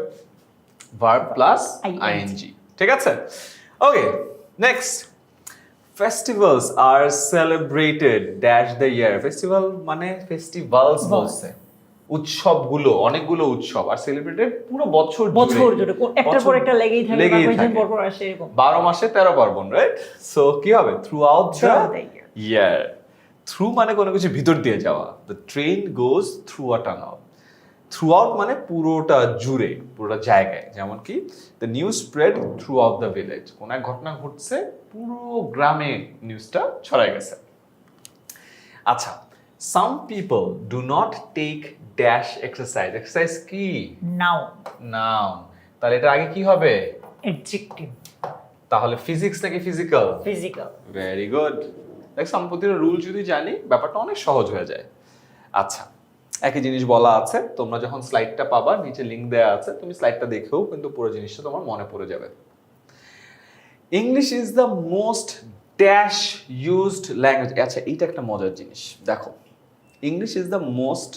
ভার্ব প্লাস ING। আইএনজি, ঠিক আছে? Okay, next, festivals are celebrated dash the year. Festival মানে ফেস্টিভ্যালস বলছে, উৎসবগুলো, অনেকগুলো উৎসব, আর সেলিব্রেটেড পুরো বছর জুড়ে একটার পর একটা লেগেই থাকে, পর পর আসে এরকম 12 মাসে 13 পার্বণ, রাইট? সো কি হবে, through out the year. Through মানে কোনো কিছু ভিতর দিয়ে যাওয়া, the train goes through a tunnel. Through out মানে পুরোটা জুড়ে, পুরোটা জায়গায়, যেমন কি the news spread through out the village, কোন এক ঘটনা ঘটছে পুরো গ্রামে নিউজটা ছড়ায় গেছে। আচ্ছা, some people do not take dash exercise. Exercise কি, নাউন। নাউন, তাহলে এটা আগে কি হবে, অ্যাডজেক্টিভ। তাহলে ফিজিক্স নাকি ফিজিক্যাল? ফিজিক্যাল। Very good. দেখ, সম্পত্তির রুল যদি জানি ব্যাপারটা অনেক সহজ হয়ে যায়। আচ্ছা, একই জিনিস বলা আছে, তোমরা যখন স্লাইডটা পাবা নিচে লিংক দেওয়া আছে, তুমি স্লাইডটা দেখেও কিন্তু পুরো জিনিসটা তোমার মনে পড়ে যাবে। English is the most dash used language. আচ্ছা, এইটা একটা মজার জিনিস, দেখো, English is the most,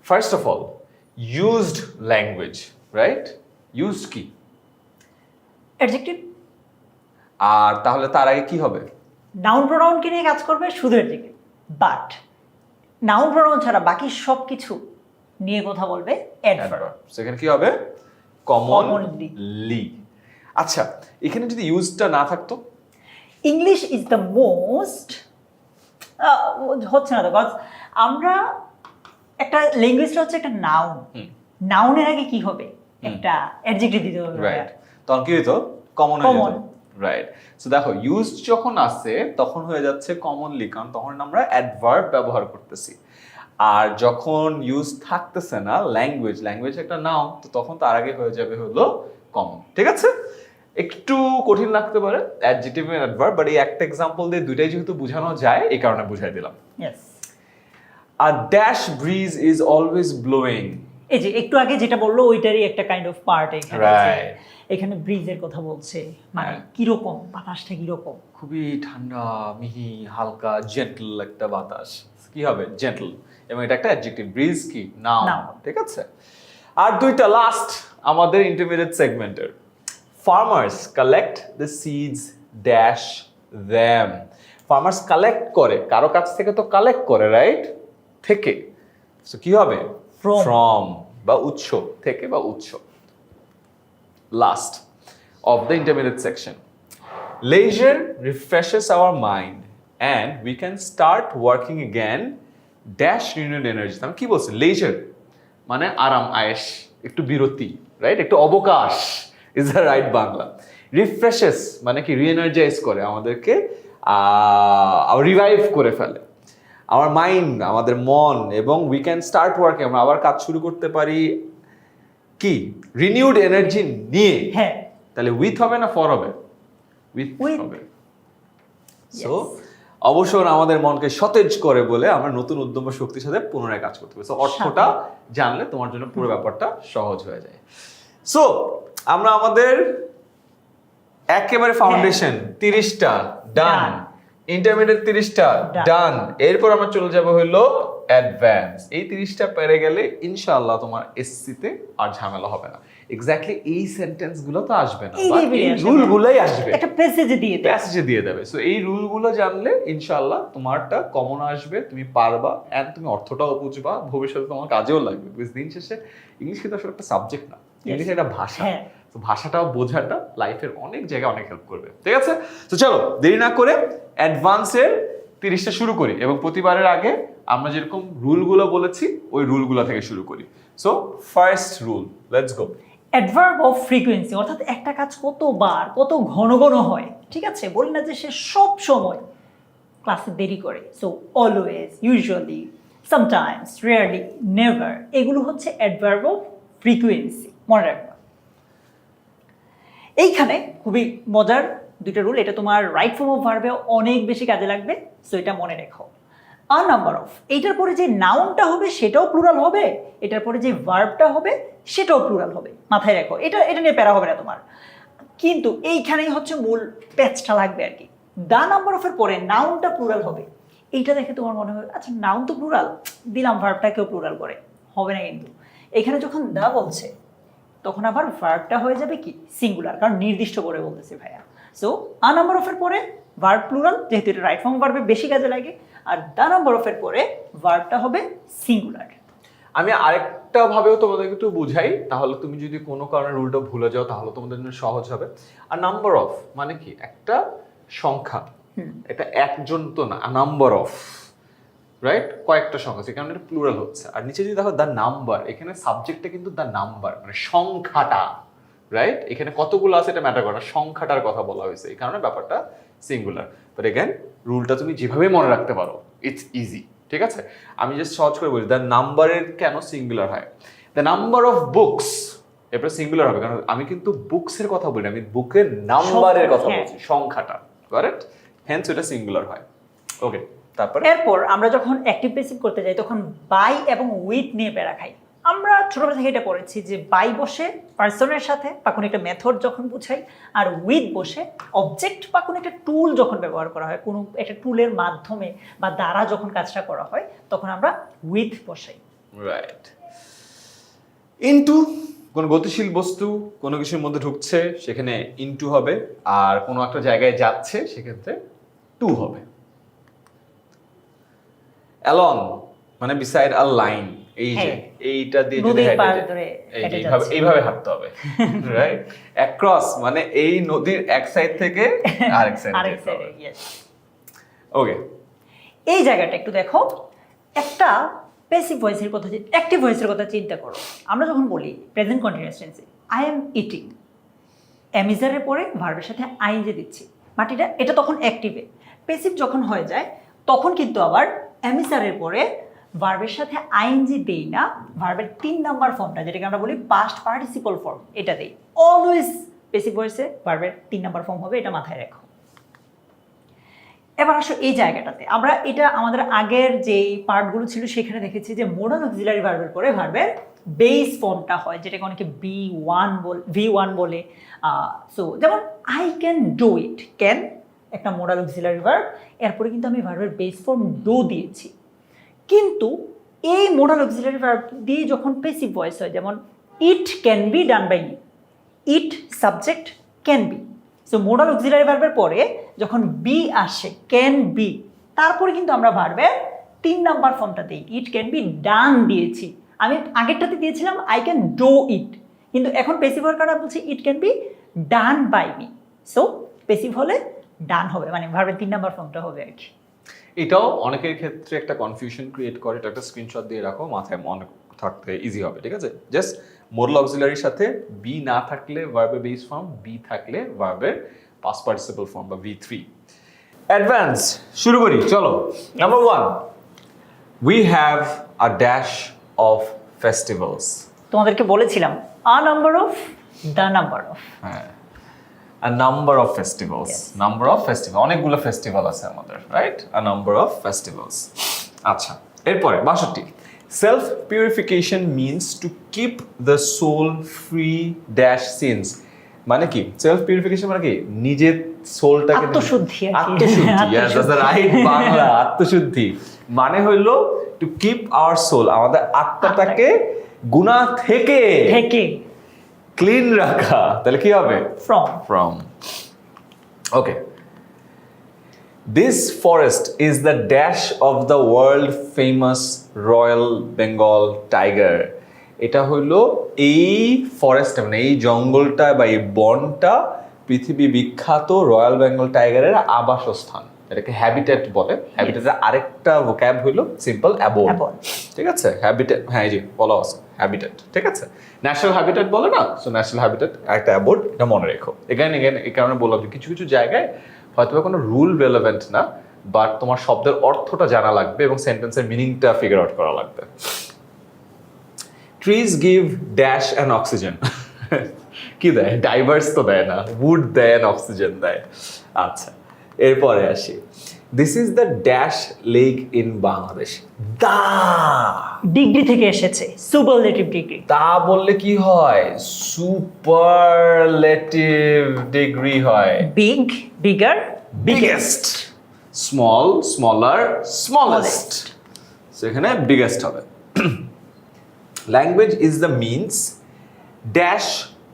first of all used language, right? Used কি, অ্যাডজেক্টিভ। আর তাহলে তার আগে কি হবে, নাউন প্রোনাউনকে নিয়ে কাজ করবে শুধু অ্যাডজেক্টিভ, বাট নাউন প্রোনাউন ছাড়া বাকি সব কিছু নিয়ে কথা বলবে অ্যাডভার্ব। সেখানে কি হবে, কমনলি। আচ্ছা, এখানে যদি ইউজটা না থাকতো, ইংলিশ ইজ দ্য মোস্ট, হচ্ছে না তো, কজ আমরা একটা ল্যাঙ্গুয়েজটা হচ্ছে একটা নাউন, নাউনের আগে কি হবে, একটা অ্যাডজেক্টিভ দিতে হবে, রাইট? তখন কি হইতো, কমন হয়ে যেত, রাইট? সো দেখো, ইউজ যখন আসে তখন হয়ে যাচ্ছে কমনলি, কারণ তখন আমরা অ্যাডভার্ব ব্যবহার করতেছি। আর যখন ইউজ থাকতেছে না, ল্যাঙ্গুয়েজ একটা নাউন, তো তখন তার আগে হয়ে যাবে হলো কমন, ঠিক আছে? একটু কঠিন লাগতে পারে অ্যাডজেক্টিভ এন্ড অ্যাডভার্ব, বাট এই একটা এক্সাম্পল দিয়ে দুইটাই যেহেতু বোঝানো যায়, এই কারণে বুঝাই দিলাম। Yes. A dash bridge is always blowing. এই যে একটু আগে যেটা বললো ওইটারই একটা কাইন্ড অফ পার্ট এখানে। রাইট, এখানে ব্রিজের কথা বলছে, মানে হ্যাঁ। কিরকম বাতাসটা কিরকম, খুবই ঠান্ডা, মিহি, হালকা, জেন্টল একটা বাতাস। কি হবে, জেন্টল। এবং এটা একটা অ্যাডজেক্টিভ। ব্রিজ কি, নাউন, ঠিক আছে? আর দুইটা লাস্ট আমাদের ইন্টারমিডিয়েট সেগমেন্টের। Farmers collect the seeds dash them. Farmers collect করে, কারো কাছ থেকে তো কালেক্ট করে, রাইট? থেকে। সো কি হবে, ফ্রম বা উৎস থেকে বা উৎস। Last of the intermediate section. Leisure refreshes our mind and we can start working again dash renewed energy. আমি কি বলছি, leisure মানে আরাম আয়েশ, একটু বিরতি, রাইট? একটু অবকাশ ইজ দ্য রাইট বাংলা। রিফ্রেশেস মানে কি, রিএনার্জাইজ করে আমাদেরকে, রিভাইভ করে ফেলে আমার মাইন্ড, আমাদের মন, এবং উই ক্যান স্টার্ট ওয়ার্কিং, আমরা আবার কাজ শুরু করতে পারি কি, রিনিউড এনার্জি নিয়ে। হ্যাঁ, তাহলে উইথ হবে না ফর হবে, উইথ With. হবে। সো অবসর আমাদের মনকে সতেজ করে বলে আমরা নতুন উদ্যম ও শক্তির সাথে পুনরায় কাজ করতে পারি। সো অর্থটা জানলে তোমার জন্য পুরো ব্যাপারটা সহজ হয়ে যায়। সো আমরা আমাদের একেবারে ফাউন্ডেশন 30টা ডান, ইন্টারমিডিয়েট 30টা ডান, এরপর আমরা চলে যাব হলো অ্যাডভান্স। এই 30টা পেরে গেলে ইনশাআল্লাহ তোমার এসসিতে আর ঝামেলা হবে না। এক্স্যাক্টলি এই সেন্টেন্স গুলো তো আসবে না, বাট এই রুল গুলোই আসবে, একটা প্যাসেজে দিয়ে দেবে, প্যাসেজে দিয়ে দেবে। সো এই রুল গুলো জানলে ইনশাআল্লাহ তোমারটা কমন আসবে, তুমি পারবা, এন্ড তুমি অর্থটাও বুঝবা, ভবিষ্যতে তোমার কাজেও লাগবে। বিকজ দিন শেষে ইংলিশ কিন্তু আসলে একটা সাবজেক্ট না, ইংলিশ একটা ভাষা। তো ভাষাটাও বোঝাটা লাইফের অনেক জায়গায় অনেক হেল্প করবে, ঠিক আছে? তো চলো দেরি না করে অ্যাডভান্সের 30টা শুরু করি, এবং প্রতিবারের আগে আমরা যেরকম রুলগুলো বলেছি ওই রুলগুলো থেকে শুরু করি। So first rule, let's go. Adverb of frequency, অর্থাৎ একটা কাজ কতবার কত ঘন ঘন হয়, ঠিক আছে? বলি না যে সে সব সময় ক্লাসে দেরি করে। So always, usually, sometimes, rarely, never, এগুলো হচ্ছে অ্যাডভার্ব অফ ফ্রিকোয়েন্সি, মনে রাখবা। এইখানে খুবই মজার দুইটা রুল, এটা তোমার রাইট ফর্ম অফ ভার্বে অনেক বেশি কাজে লাগবে। সো এটা মনে রেখো। আ নাম্বার অফ, এইটার পরে যে নাউনটা হবে সেটাও প্লুরাল হবে, এটার পরে যে ভার্বটা হবে সেটাও প্লুরাল হবে, মাথায় রাখো। এটা নিয়ে প্যারা হবে না তোমার, কিন্তু এইখানেই হচ্ছে মূল প্যাচটা লাগবে আর কি। দা নাম্বার অফের পরে নাউনটা প্লুরাল হবে, এইটা দেখে তোমার মনে হবে আচ্ছা নাউন তো প্লুরাল, দিলাম ভার্বটাকেও প্লুরাল করে, হবে না কিন্তু। এখানে যখন দা বলছে তখন আবার ভার্বটা হয়ে যাবে কি সিঙ্গুলার, কারণ নির্দিষ্ট করে বলতেছে ভাইয়া। সো আ নাম্বার অফের পরে ভার্ব প্লুরাল, যেহেতু এটা রাইট ফর্ম ভার্বে বেশি কাজে লাগে, আর দা নাম্বার অফের পরে ভার্বটা হবে সিঙ্গুলার। আমি আরেকটা ভাবেও তোমাদেরকে একটু বুঝাই, তাহলে তুমি যদি কোনো কারণে রুলটা ভুলে যাও তাহলে তোমাদের জন্য সহজ হবে। আর নাম্বার অফ মানে কি একটা সংখ্যা, এটা একজন তো না, নাম্বার অফ, রাইট? কয়েকটা সংখ্যা, সে কারণে এটা প্লুরাল হচ্ছে। আর নিচে যদি দেখো দ্য নাম্বার, এখানে সাবজেক্টটা কিন্তু দ্য নাম্বার, মানে সংখ্যাটা, রাইট? এখানে কতগুলো আছে এটা ম্যাটার করে না, সংখ্যাটার কথা বলা হয়েছে, এই কারণে ব্যাপারটা সিঙ্গুলার। বাট এগেন রুলটা তুমি যেভাবে মনে রাখতে পারো, ইটস ইজি, ঠিক আছে? আমি জাস্ট সহজ করে বলি, দ্য নাম্বারের কেন সিঙ্গুলার হয়? দ্য নাম্বার অফ বুকস, এরপর সিঙ্গুলার হবে কারণ আমি কিন্তু বুকসের কথা বলি, আমি বুকের নাম্বারের কথা বলছি, সংখ্যাটা, কারেক্ট? হেন্স এটা সিঙ্গুলার হয়। ওকে, তারপর এরপর আমরা যখন অ্যাক্টিভ প্যাসিভ করতে যাই তখন বাই এবং উইথ নিয়ে প্যারা খাই। আমরা ছোটবেলা থেকে এটা পড়েছি যে বাই বসে পার্সনের সাথে বা কোনো একটা মেথড যখন বুঝাই, আর উইথ বসে অবজেক্ট বা কোনো একটা টুল যখন ব্যবহার করা হয়, কোনো একটা টুলের মাধ্যমে বা দ্বারা যখন কাজটা করা হয় তখন আমরা উইথ বসাই। রাইট। ইনটু, কোন গতিশীল বস্তু কোনো কিছুর মধ্যে ঢুকছে সেখানে ইনটু হবে, আর কোনো একটা জায়গায় যাচ্ছে সেক্ষেত্রে টু হবে। অ্যালং মানে বিসাইড আ লাইন, এই যে এইটা দিয়ে যদি এইভাবে হাঁটতে হবে, রাইট? অ্যাক্রস মানে এই নদীর এক সাইড থেকে আরেক সাইডে। ওকে, এই জায়গাটা একটু দেখো, একটা প্যাসিভ ভয়েসের কথা, অ্যাক্টিভ ভয়েসের কথা চিন্তা করো। আমরা যখন বলি প্রেজেন্ট কন্টিনিউয়াস টেন্সে আই এম ইটিং, অ্যামিজারের পরে ভার্বের সাথে আইএনজি দিচ্ছি, বাট এটা তখন অ্যাক্টিভে। প্যাসিভ যখন হয়ে যায় তখন কিন্তু আবার অ্যামিজারের পরে ভার্বের সাথে আইএনজি দেই না, ভার্বের 3 নাম্বার ফর্মটা যেটাকে আমরা বলি পাস্ট পার্টিসিপল ফর্ম, এটা দেই। অলওয়েজ প্যাসিভ ভয়েসে ভার্বের 3 নাম্বার ফর্ম হবে, এটা মাথায় রাখো। এবার আসো এই জায়গাটাতে, আমরা এটা আমাদের আগের যেই পার্টগুলো ছিল সেখানে দেখেছি যে মোডাল অক্সিলারি ভার্বের পরে ভার্বের বেস ফর্মটা হয়, যেটাকে অনেকে V1 বলে। সো যেমন I can do it, can একটা মোডাল অক্সিলারি ভার্ব, এরপরে কিন্তু আমি ভার্বের বেস ফর্ম ডু দিয়েছি। কিন্তু এই মোডাল অক্সিলারি ভার্ব দিয়ে যখন প্যাসিভ ভয়েস হয়, যেমন it can be done by me, it subject can be. So modal auxiliary ভার্বের পরে যখন বি আসে, ক্যান বি, তারপরে কিন্তু আমরা ভার্বের 3 নাম্বার ফর্মটা দিই, ইট ক্যান বি ডান দিয়েছি। আমি আগেরটাতে দিয়েছিলাম আই ক্যান ডু ইট, কিন্তু এখন প্যাসিভ হওয়ার কারণে বলছি it can be done by me. So passive হলে ডান হবে, মানে ভার্বের 3 নাম্বার ফর্মটা হবে আর কি। এটাও অনেকের ক্ষেত্রে একটা কনফিউশন ক্রিয়েট করে, এটা একটা স্ক্রিনশট দিয়ে রাখো, মাথায় মনে থাকতে ইজি হবে, ঠিক আছে? জাস্ট মোডাল অক্সিলারির সাথে বি না থাকলে ভার্বের বেস ফর্ম, বি থাকলে ভার্বের পাস্ট পার্টিসিপল ফর্ম বা V3। অ্যাডভান্স শুরু করি, চলো। Number 1, we have a dash of festivals. তোমাদেরকে বলেছিলাম আ number of, the number of. হ্যাঁ, a number of festivals. Yes. Number of festival, অনেকগুলো ফেস্টিভ্যাল আছে আমাদের, right? A number of festivals. আচ্ছা, এরপরে 62, self purification means to keep the soul free dash sins. মানে কি সেলফ পিউরিফিকেশন? মানে কি নিজের সোলটাকে আত্মশুদ্ধি আর কি। আত্মশুদ্ধি, yes, that's the right Bangla, আত্মশুদ্ধি মানে হইলো টু কিপ আওয়ার সোল, আমাদের আত্মাটাকে গুনাহ থেকে ক্লিন রাখা। তাহলে কি হবে? From. Okay. This forest is the dash of the world famous Royal Bengal tiger. এটা হলো এই ফরেস্ট, মানে এই জঙ্গলটা বা এই বনটা পৃথিবী বিখ্যাত রয়্যাল বেঙ্গল টাইগারের আবাসস্থান। এটাকে হ্যাবিটেট বলে। হ্যাবিটেটের আরেকটা ভোক্যাব হলো সিম্পল অ্যাবোর্ড। ঠিক আছে, হ্যাবিটেট, হ্যাঁ এই যে বলা আছে হ্যাবিটেট, ঠিক আছে। ন্যাশনাল হ্যাবিটেট বলে না, সো ন্যাশনাল হ্যাবিটেট একটা অ্যাবোর্ড, এটা মনে রেখো। এখানে এই কারণে বললাম যে কিছু কিছু জায়গায় হয়তো কোনো রুল রেলেভেন্ট না, বাট তোমার শব্দের অর্থটা জানা লাগবে এবং সেন্টেন্সের মিনিংটা ফিগার আউট করা লাগবে। Trees give dash and oxygen. কি দেয়? ডাইভার্স তো দেয় না, উড দেয় অ্যান্ড অক্সিজেন দেয়। আচ্ছা, এরপরে আসি, this is the dash lake in Bangladesh. The degree থেকে এসেছে, সুপারলেটিভ ডিগ্রি। তা বললে কি হয়? সুপারলেটিভ ডিগ্রি হয়। Big, bigger, biggest, small, smaller, smallest, সেখানে বিগেস্ট হবে। Language is the means dash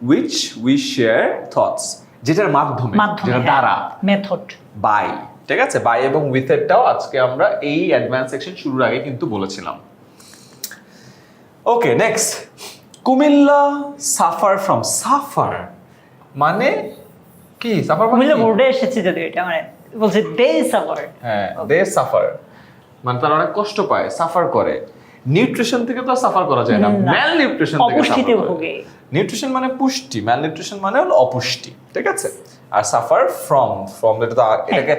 which we share thoughts, যেটার মাধ্যমে, যেটা দ্বারা, মেথড, বাই। ঠিক আছে, বাই এবং উইথ এরটাও আজকে আমরা এই অ্যাডভান্স সেকশন শুরুর আগে কিন্তু বলেছিলাম। Okay, next, Comilla suffer from. Suffer মানে কি? সাফার মানে কুমিল্লা বোর্ডে এসেছে যদি এটা মানে বলছে দে সাফার। হ্যাঁ, দে সাফার মানে তারা অনেক কষ্ট পায়, সাফার করে। নিউট্রিশন থেকে তো সাফার করা যায় না, ম্যাল নিউট্রিশন থেকে অপুষ্টিতে ভোগে। নিউট্রিশন মানে পুষ্টি, ম্যাল নিউট্রিশন মানে হলো অপুষ্টি। ঠিক আছে, আর সাফার ফ্রম, এটা তো এটাকে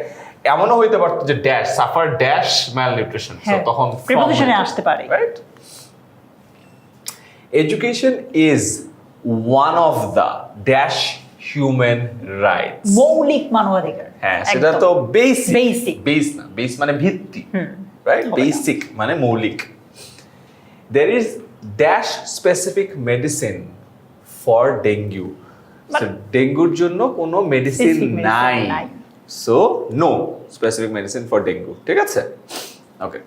এমনও হইতে পারতো যে ড্যাশ সাফার ড্যাশ ম্যাল নিউট্রিশন, তখন প্রিপোজিশনে আসতে পারে, right? Education is one of the dash human rights. মৌলিক মানবাধিকার। হ্যাঁ, সেটা তো বেসিক। বেস না, বেস মানে ভিত্তি, রাইট? বেসিক মানে মৌলিক। There is dash specific medicine for dengue. So ডেঙ্গুর জন্য কোনো মেডিসিন নাই, so no specific medicine for dengue. ঠিক আছে, ওকে।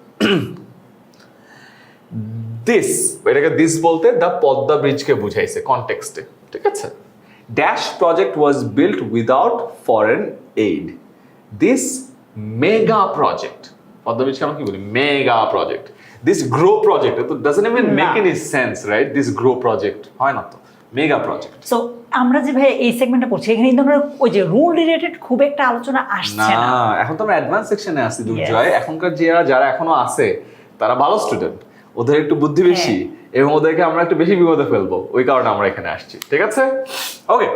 দিস, এটাকে দিস বলতে দ্য পদ্মা ব্রিজকে বুঝাইছে কনটেক্সটে। ঠিক আছে, dash project was built without foreign aid. This mega project, Padma ব্রিজকে আমরা কি বলি? Mega project. This grow project, it doesn't even make any sense, right? This grow project হয় না তো, মেগা প্রজেক্ট। সো আমরা যে ভাই এই সেগমেন্টটা পড়ছি, এখানে কিন্তু আমরা ওই যে রুল রিলেটেড খুব একটা আলোচনা আসছে না। এখন তো আমরা অ্যাডভান্স সেকশনে আছি দুর্জয়। এখনকার যারা এখনো আছে তারা ভালো স্টুডেন্ট, ওদের একটু বুদ্ধি বেশি এবং ওদেরকে আমরা একটু বেশি বিপদে ফেলবো, ওই কারণে আমরা এখানে আসছি। ঠিক আছে, ওকে।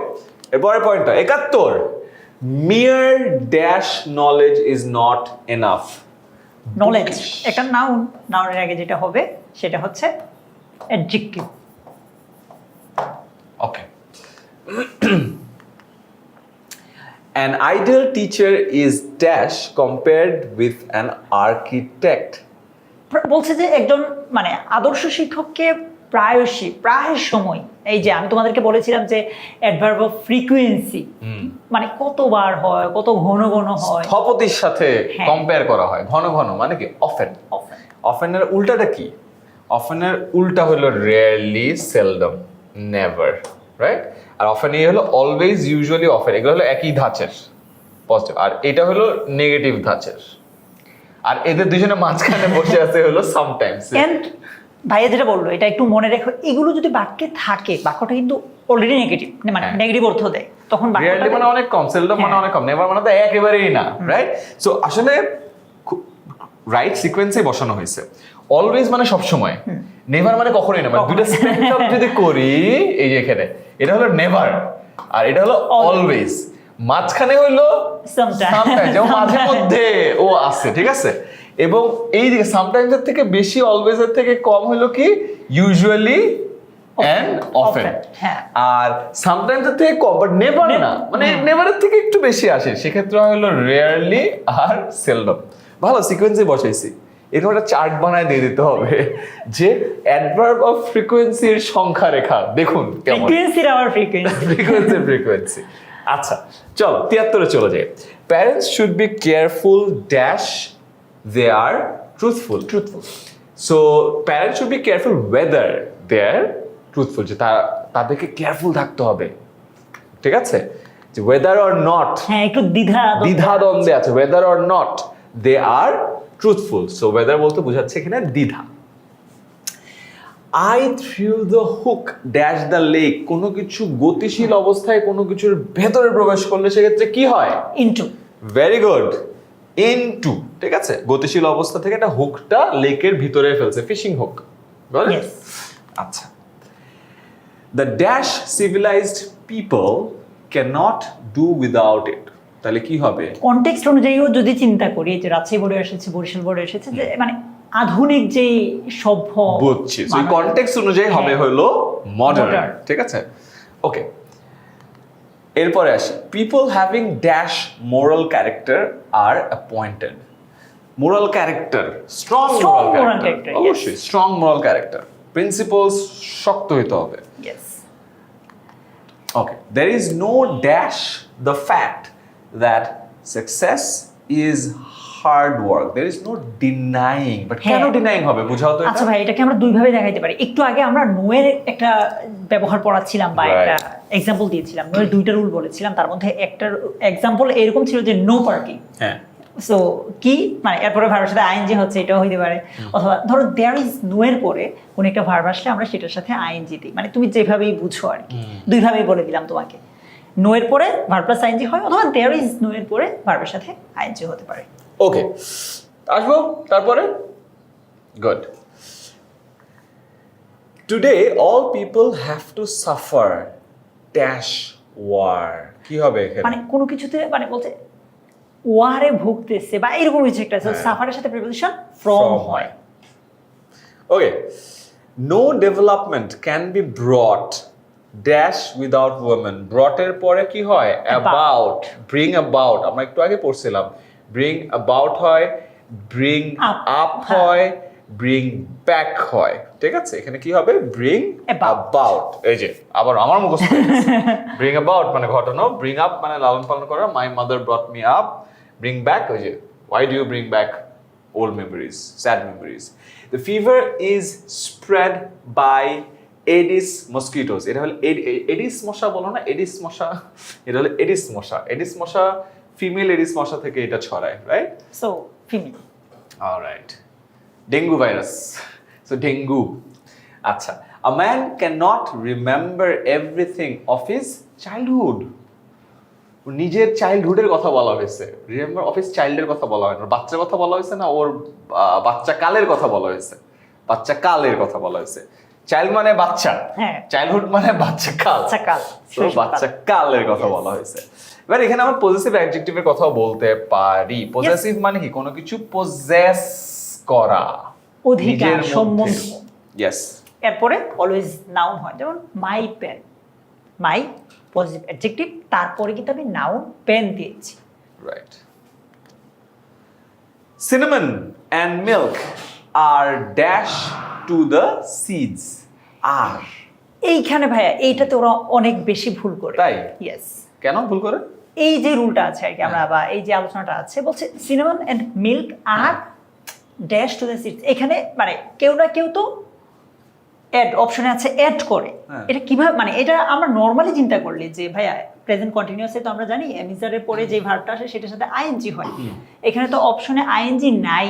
এরপরের পয়েন্টটা 71, mere dash knowledge is not enough. Knowledge একটা নাউন, নাউনের আগে যেটা হবে সেটা হচ্ছে adjective. Okay. An ideal teacher is dash compared with an architect. বলছে যে একজন মানে আদর্শ শিক্ষককে প্রায় সময়, এই যে আমি তোমাদেরকে বলেছিলাম যে অ্যাডভার্ব অফ ফ্রিকোয়েন্সি মানে কতবার হয়, কত ঘন ঘন হয়, স্থপতির সাথে কম্পেয়ার করা হয়। ঘন ঘন মানে কি? অফেন। অফেনের উল্টাটা কি? অফেনের উল্টা হলো rarely, seldom, never, right? Are often এই হলো অলওয়েজ, ইউজুয়ালি, অফেন, এগুলো হলো একই ধাঁচের পজিটিভ, আর এটা হলো নেগেটিভ ধাঁচের। আর এদের দুজনের মাঝখানে বসে আছে হলো সামটাইমস। ভাইয়া যেটা বললো এটা একটু মনে রেখো, এগুলো যদি বাক্যে থাকে, বাক্যটা কিন্তু অলরেডি নেগেটিভ, মানে নেগেটিভ অর্থ দেয়, তখন রিয়ালিটি মানে অনেক কম, সেলডম মানে অনেক কম, নেভার মানে তো একেবারেই না, রাইট? সো আসলে রাইট সিকোয়েন্সে বসানো হয়েছে। অলওয়েজ মানে সব সময়, নেভার মানে কখনোই না। মানে দুটো স্পেকট্রাম যদি করি, এই যে এখানে এটা হলো নেভার আর এটা হলো অলওয়েজ, মাঝখানে হইলো সামটাইমস, যেমন মাঝে মধ্যে ও আছে। ঠিক আছে, এবং এই দিকে সামটাইমস এর থেকে বেশি, অলওয়েজ এর থেকে কম হলো কি? ইউজুয়ালি, and often হ্যাঁ আর সামটাইমস এর থেকে কম বাট নেভার না মানে নেভারের থেকে একটু বেশি আসে সেক্ষেত্রে হলো রেয়ারলি আর সেলডম ভালো সিকোয়েন্সে বসাইছি এরকম একটা চার্ট বানায় দিয়ে দিতে হবে যে অ্যাডভার্ব অফ ফ্রিকোয়েন্সির সংখ্যা রেখা দেখুন কেমন ফ্রিকোয়েন্সির আবার ফ্রিকোয়েন্সি আচ্ছা চলো 73 চলে যাই parents should be careful dash they are truthful so parents should be careful whether they are truthful যে তাদেরকে কেয়ারফুল থাকতে হবে ঠিক আছে যে ওয়েদার অর নট হ্যাঁ একটু দ্বিধাদ্বন্দ্বে আছে whether or not they are truthful so whether বলতে বোঝাচ্ছে এখানে দ্বিধা I threw the hook dash the lake কোনো কিছু গতিশীল অবস্থায় কোনো কিছুর ভেতরে প্রবেশ করলে সেক্ষেত্রে কি হয় ইনটু ভেরি গুড ইনটু ঠিক আছে গতিশীল অবস্থা থেকে একটা হুকটা লেকের ভিতরে ফেলছে ফিশিং হুক Yes. আচ্ছা the dash civilized people cannot do without it তাহলে কি হবে কনটেক্সট অনুযায়ীও যদি চিন্তা করি যে রাজশাহী বোর্ডে এসেছে বরিশাল বোর্ডে এসেছে যে মানে আধুনিক যে সভ্য বুঝছি সেই মানব- কনটেক্সট অনুযায়ী হবে হলো মডার্ন Modern. ঠিক আছে ওকে এরপরে আসি people having dash moral character are appointed moral character strong Strong moral moral character character, yes. অবশ্যই স্ট্রং মোরাল ক্যারেক্টার প্রিন্সিপালস শক্ত হইতে হবে Yes. Okay, there is no dash the fact that success is hard work. There is no denying. But কেন হ্যাঁ। denying হবে বুঝাও তো এটা? আচ্ছা ভাই এটাকে আমরা দুইভাবে দেখাইতে পারি একটু আগে আমরা নোয়ের একটা ব্যবহার পড়াচ্ছিলাম বা Right. একটা এক্সাম্পল দিয়েছিলাম নোয়ের দুইটা রুল বলেছিলাম তার মধ্যে একটা এক্সাম্পল এরকম ছিল যে নো পার্কিং হ্যাঁ সো কি মানে এরপরে ভার্বের সাথে আইএনজি হচ্ছে এটাও হইতে পারে অথবা ধরো দেয়ার ইজ নো এর পরে কোন একটা ভার্ব আসলে আমরা সেটার সাথে আইএনজি দিই মানে তুমি যেভাবেই বুঝো আর কি দুইভাবেই বলে দিলাম তোমাকে নো এর পরে ভার্ব প্লাস আইএনজি হয় অথবা দেয়ার ইজ নো এর পরে ভার্বের সাথে আইএনজি হতে পারে ওকে আসবো তারপরে good today all people have to suffer dash war কি হবে এখানে মানে কোনো কিছুতে মানে বলতে ওয়ারে ভুগতেছে বা এরকম কিছু একটা হ্যাঁ। সাফারের সাথে প্রিপোজিশন ফ্রম হয় okay no development can be brought dash without women brought এর পরে কি হয় অ্যাবাউট ব্রিং অ্যাবাউট আমরা একটু আগে পড়ছিলাম ব্রিং অ্যাবাউট হয় ব্রিং Up, আপ হ্যাঁ। হয় ব্রিং ব্যাক হয় ঠিক আছে এখানে কি হবে ব্রিং About. অ্যাবাউট এই যে আবার আমার মুখস্থ ব্রিং অ্যাবাউট মানে ঘটনা ব্রিং আপ মানে লালন পালন করা my mother brought me up bring back ওই যে why do you bring back old memories, sad memories. The fever is spread by Aedes mosquitoes. এটা হলো এডিস মশা বলো না এডিস মশা এটা হলো এডিস মশা ফিমেল এডিস মশা থেকে এটা ছড়ায় right so female alright dengue virus so dengue আচ্ছা a man cannot remember everything of his childhood নিজের চাইল্ডহুডের কথা বলা হয়েছে রিমেম্বার অফ হিজ চাইল্ডের কথা বলা হয় না বাচ্চার কথা বলা হয়েছে না ওর বাচ্চা কালের কথা বলা হয়েছে বাচ্চা কালের কথা বলা হয়েছে চাইল্ড মানে বাচ্চা হ্যাঁ। চাইল্ডহুড মানে বাচ্চা কাল বাচ্চা কাল, তো বাচ্চা কালের কথা বলা হয়েছে এবার এখানে আমরা পজিটিভ অ্যাডজেক্টিভের কথাও বলতে পারি পজেসিভ মানে কি কোনো কিছু পজেস করা অধিকার, সম্বন্ধ। ইয়েস এরপরে অলওয়েজ নাউন হয় যেমন my pen my positive adjective তারপরে কিন্তু আমি নাউন পেন দিয়েছি Right. Cinnamon and milk are dash to the seeds. Are. এইখানে ভাইয়া এইটাতে ওরা অনেক বেশি ভুল করে তাই? ইয়েস কেন ভুল করে? এই যে রুলটা আছে আর কি আমরা বা এই যে আলোচনাটা আছে বলছে cinnamon and milk are dash to the seeds এখানে মানে কেউ না কেউ তো অ্যাড অপশনে আছে অ্যাড করে হ্যাঁ। এটা কিভাবে মানে এটা আমরা নর্মালি চিন্তা করলে যে ভাইয়া প্রেজেন্ট কন্টিনিউয়াসে তো আমরা জানি এমিজারের পরে যে ভার্বটা আসে সেটার সাথে আইএনজি হয় এখানে তো অপশনে আইএনজি নাই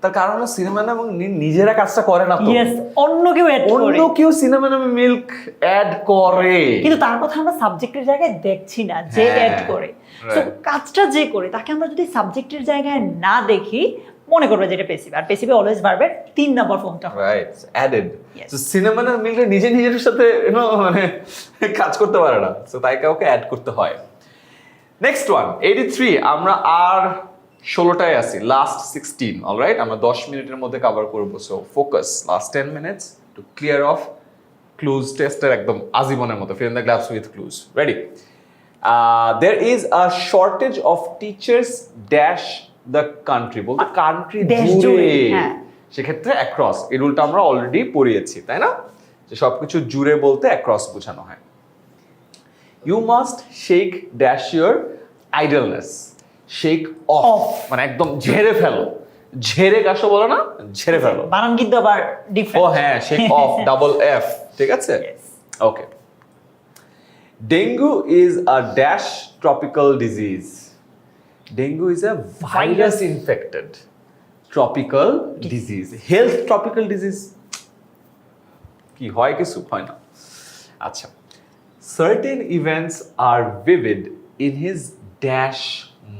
তার কারণ হলো সিনেমা এবং নিজেরা কাজটা করে না তো ইয়েস অন্য কেউ অ্যাড করে অন্য কেউ সিনেমা নামে মিল্ক অ্যাড করে কিন্তু তার কথা আমরা সাবজেক্টের জায়গায় দেখছি না যে হ্যাঁ, অ্যাড করে তো right. কাজটা যে করে তাকে আমরা যদি সাবজেক্টের জায়গায় না দেখি মনে করবে যে এটা পেসিভ আর পেসিভে অলওয়েজ ভার্বের 3 নম্বর ফর্মটা হয় right added Yes. So cinema আর মিল্ক নিজের সাথে মানে কাজ করতে পারে না সো তাই কাউকে অ্যাড করতে হয় নেক্সট ওয়ান 83 আমরা আর 16টায় আছি লাস্ট 16 অলরাইট আমরা 10 মিনিটের মধ্যে কভার করব so focus last 10 minutes to clear of clues টেস্টের একদম আজীবনের মতো fill in the gaps with clues. Ready? There is a shortage of teachers dash the country. বলতে কান্ট্রি দেশ জুড়ে, জুড়ে, হ্যাঁ। সেক্ষেত্রে অ্যাক্রস এই রুলটা আমরা অলরেডি পড়িয়েছি, তাই না? যে সবকিছু জুড়ে বলতে অ্যাক্রস বোঝানো হয়। You must shake dash your idleness. Shake off মানে একদম ঝেড়ে ফেলো, ঝেড়ে কাশো বলো না, ঝেড়ে ফেলো। বানান কিন্তু আবার ও ডিফারেন্ট। হ্যাঁ, শেক অফ ডাবল এফ, ঠিক আছে? Yes. Okay. Dengue is a dash tropical disease. Dengue is a virus infected tropical disease. Health tropical disease কি হয়? কিছু হয় না। আচ্ছা, certain events are vivid in his dash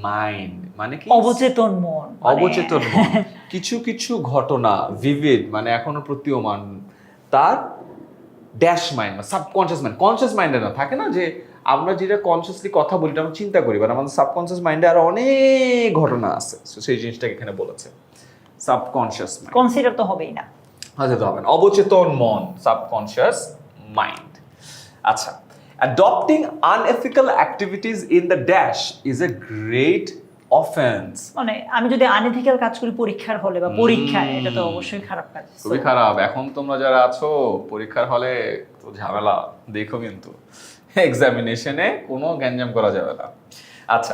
mind, মানে কি? অবচেতন মন, অবচেতন মন। কিছু কিছু ঘটনা ভিভিড মানে এখনো প্রতীয়মান তার ড্যাশ মাইন্ড বা সাবকনশিয়াস মাইন্ড। কনশিয়াস মাইন্ডে না থাকে না যে আমরা যেটা কনশিয়াসলি কথা বলি আমরা চিন্তা করি, বাট আমাদের সাবকনশিয়াস মাইন্ডে আরো অনেক ঘটনা আছে। সো সেই জিনিসটাকে এখানে বলেছে সাবকনশিয়াস মাইন্ড। কনসিডার তো হবেই না, হয়তো হবে না। অবচেতন মন, সাবকনশিয়াস মাইন্ড। আচ্ছা, adopting unethical activities in the dash is a great offense. মানে আমি যদি আনএথিক্যাল কাজ করি পরীক্ষার হলে বা পরীক্ষায়, এটা তো অবশ্যই খারাপ কাজ। খুবই খারাপ। এখন তোমরা যারা আছো পরীক্ষার হলে তো ঝামেলা, দেখো কিন্তু এক্সামিনেশনে কোনো গ্যাঞ্জাম করা যাবে না। আচ্ছা,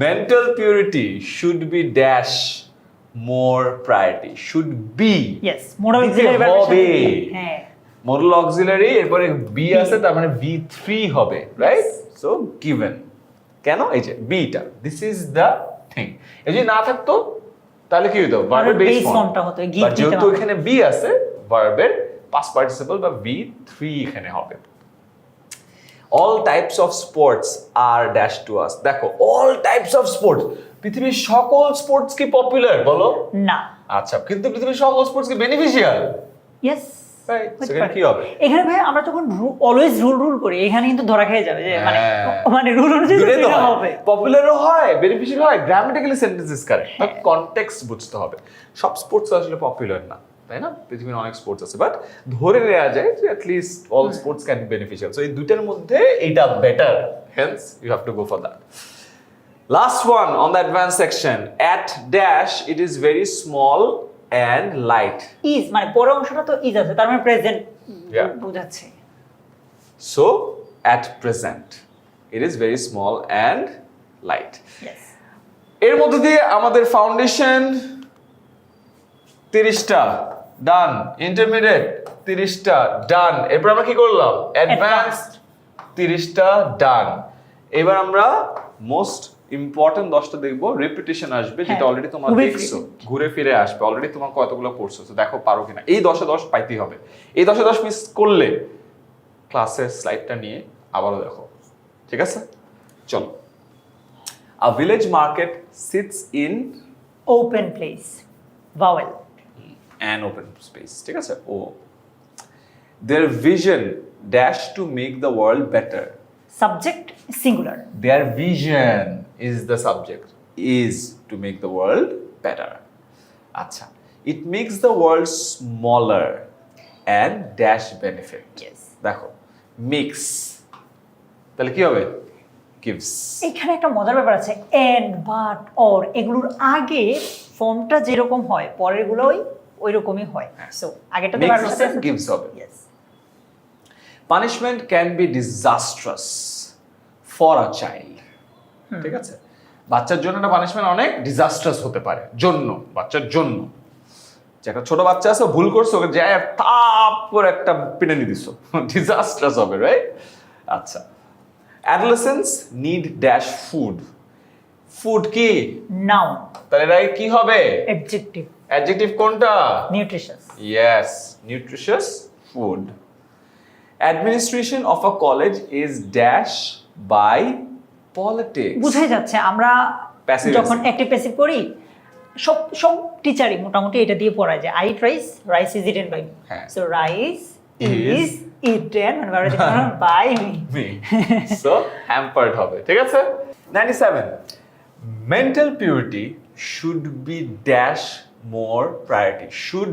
mental purity should be dash more priority. Should be, yes, moral auxiliary ভার্বের সাথে হবে। be, হ্যাঁ, মোরাল অক্সিলারি এরপরে বি আছে, তার মানে V3 হবে, রাইট? So given. কেন? এই যে beta, this is the thing. এই যে না থাকতো তাহলে কি হতো? ভার্বের বেস ফর্মটা হতো, বাট যেহেতু এখানে বি আছে, ভার্বের পাস্ট পার্টিসিপল বা V3 এখানে হবে। All types of sports are dash to us. দেখো, অল টাইপস অফ স্পোর্টস, পৃথিবীর সকল স্পোর্টস কি পপুলার বলো? না। আচ্ছা, কিন্তু পৃথিবীর সকল স্পোর্টস কি বেনিফিশিয়াল? ইয়েস, সেখানে কি হবে? এখানে ভাই আমরা যখন অলওয়েজ রুল করি, এখানে কিন্তু ধরা খেয়ে যাবে যে মানে রুল অনুযায়ী তো হবে। পপুলারও হয়, বেনিফিশিয়াল হয়, grammatically sentences correct, but context বুঝতে হবে। সব স্পোর্টস আসলে পপুলার না, তাই না? পৃথিবীর অনেক স্পোর্টস আছে, বাট ধরে নেওয়া যায় যে at least all sports can be beneficial. So এই দুইটার মধ্যে এইটা better, hence you have to go for that. Last one on the advanced section. At dash, it is very small and light. Is মানে পরের অংশটা তো is আছে, তার মানে প্রেজেন্ট Yeah. বোঝাচ্ছে। So, at present, it is very small and light. Yes, এর মধ্যে দিয়ে আমাদের ফাউন্ডেশন 30টা ডান, ইন্টারমিডিয়েট 30টা ডান, এরপর আমরা কি করলাম? অ্যাডভান্সড 30টা ডান। এবার আমরা মোস্ট ইম্পর্টেন্ট 10টা দেখবো, রিপিটিশন আসবে, যেটা হ্যাঁ, অলরেডি তোমার ঘুরে দেখছো, ঘুরে ফিরে আসবে, অলরেডি তোমার কতগুলো পড়ছো, তো দেখো পারো কিনা। এই 10-এ 10 পাইতেই হবে। এই 10-এ 10 মিস করলে ক্লাসের স্লাইডটা নিয়ে আবারও দেখো, ঠিক আছে? চলো। A village market sits in open place, vowel, an open space, ঠিক আছে? ও their vision dash to make the world better. Subject singular, Their vision is the subject, is to make the world better. আচ্ছা, it makes the world smaller and dash benefit. Yes. দেখো, mix, তাহলে কি হবে? Gives. এখানে একটা মজার ব্যাপার আছে, এন্ড, বাট, অর, এগুলোর আগে ফর্মটা যেরকম হয় পরের গুলো ওই রকমই হয়। সো আগেটাতে Makes ভার্বের সাথে আছে, gives হবে। Yes. Punishment can be disastrous for a child. ঠিক আছে? বাচ্চার জন্য একটা পানিশমেন্ট অনেক ডিজাস্ট্রাস হতে পারে, জন্য, বাচ্চার জন্য। যে একটা ছোট বাচ্চা আছে, ভুল করছে, ওকে যায় তাপ করে একটা পিটানি দিছো, ডিজাস্ট্রাস হবে, রাইট? আচ্ছা, adolescence need dash food. Food কি? নাউন, তাহলে এরা কি হবে? অ্যাডজেক্টিভ, অ্যাডজেক্টিভ কোনটা? Nutritious. Yes, nutritious food. Administration of a college is dash by politics. বুঝাই যাচ্ছে আমরা Passive যখন আছে। অ্যাক্টিভ প্যাসিভ করি, সব টিচারই মোটামুটি এটা দিয়ে পড়ায় যে I eat rice, rice is eaten by me. হ্যাঁ। So rice Is is eaten মানে by me. Me. So hampered হবে, ঠিক আছে? 97. Mental purity should be dash more priority. Should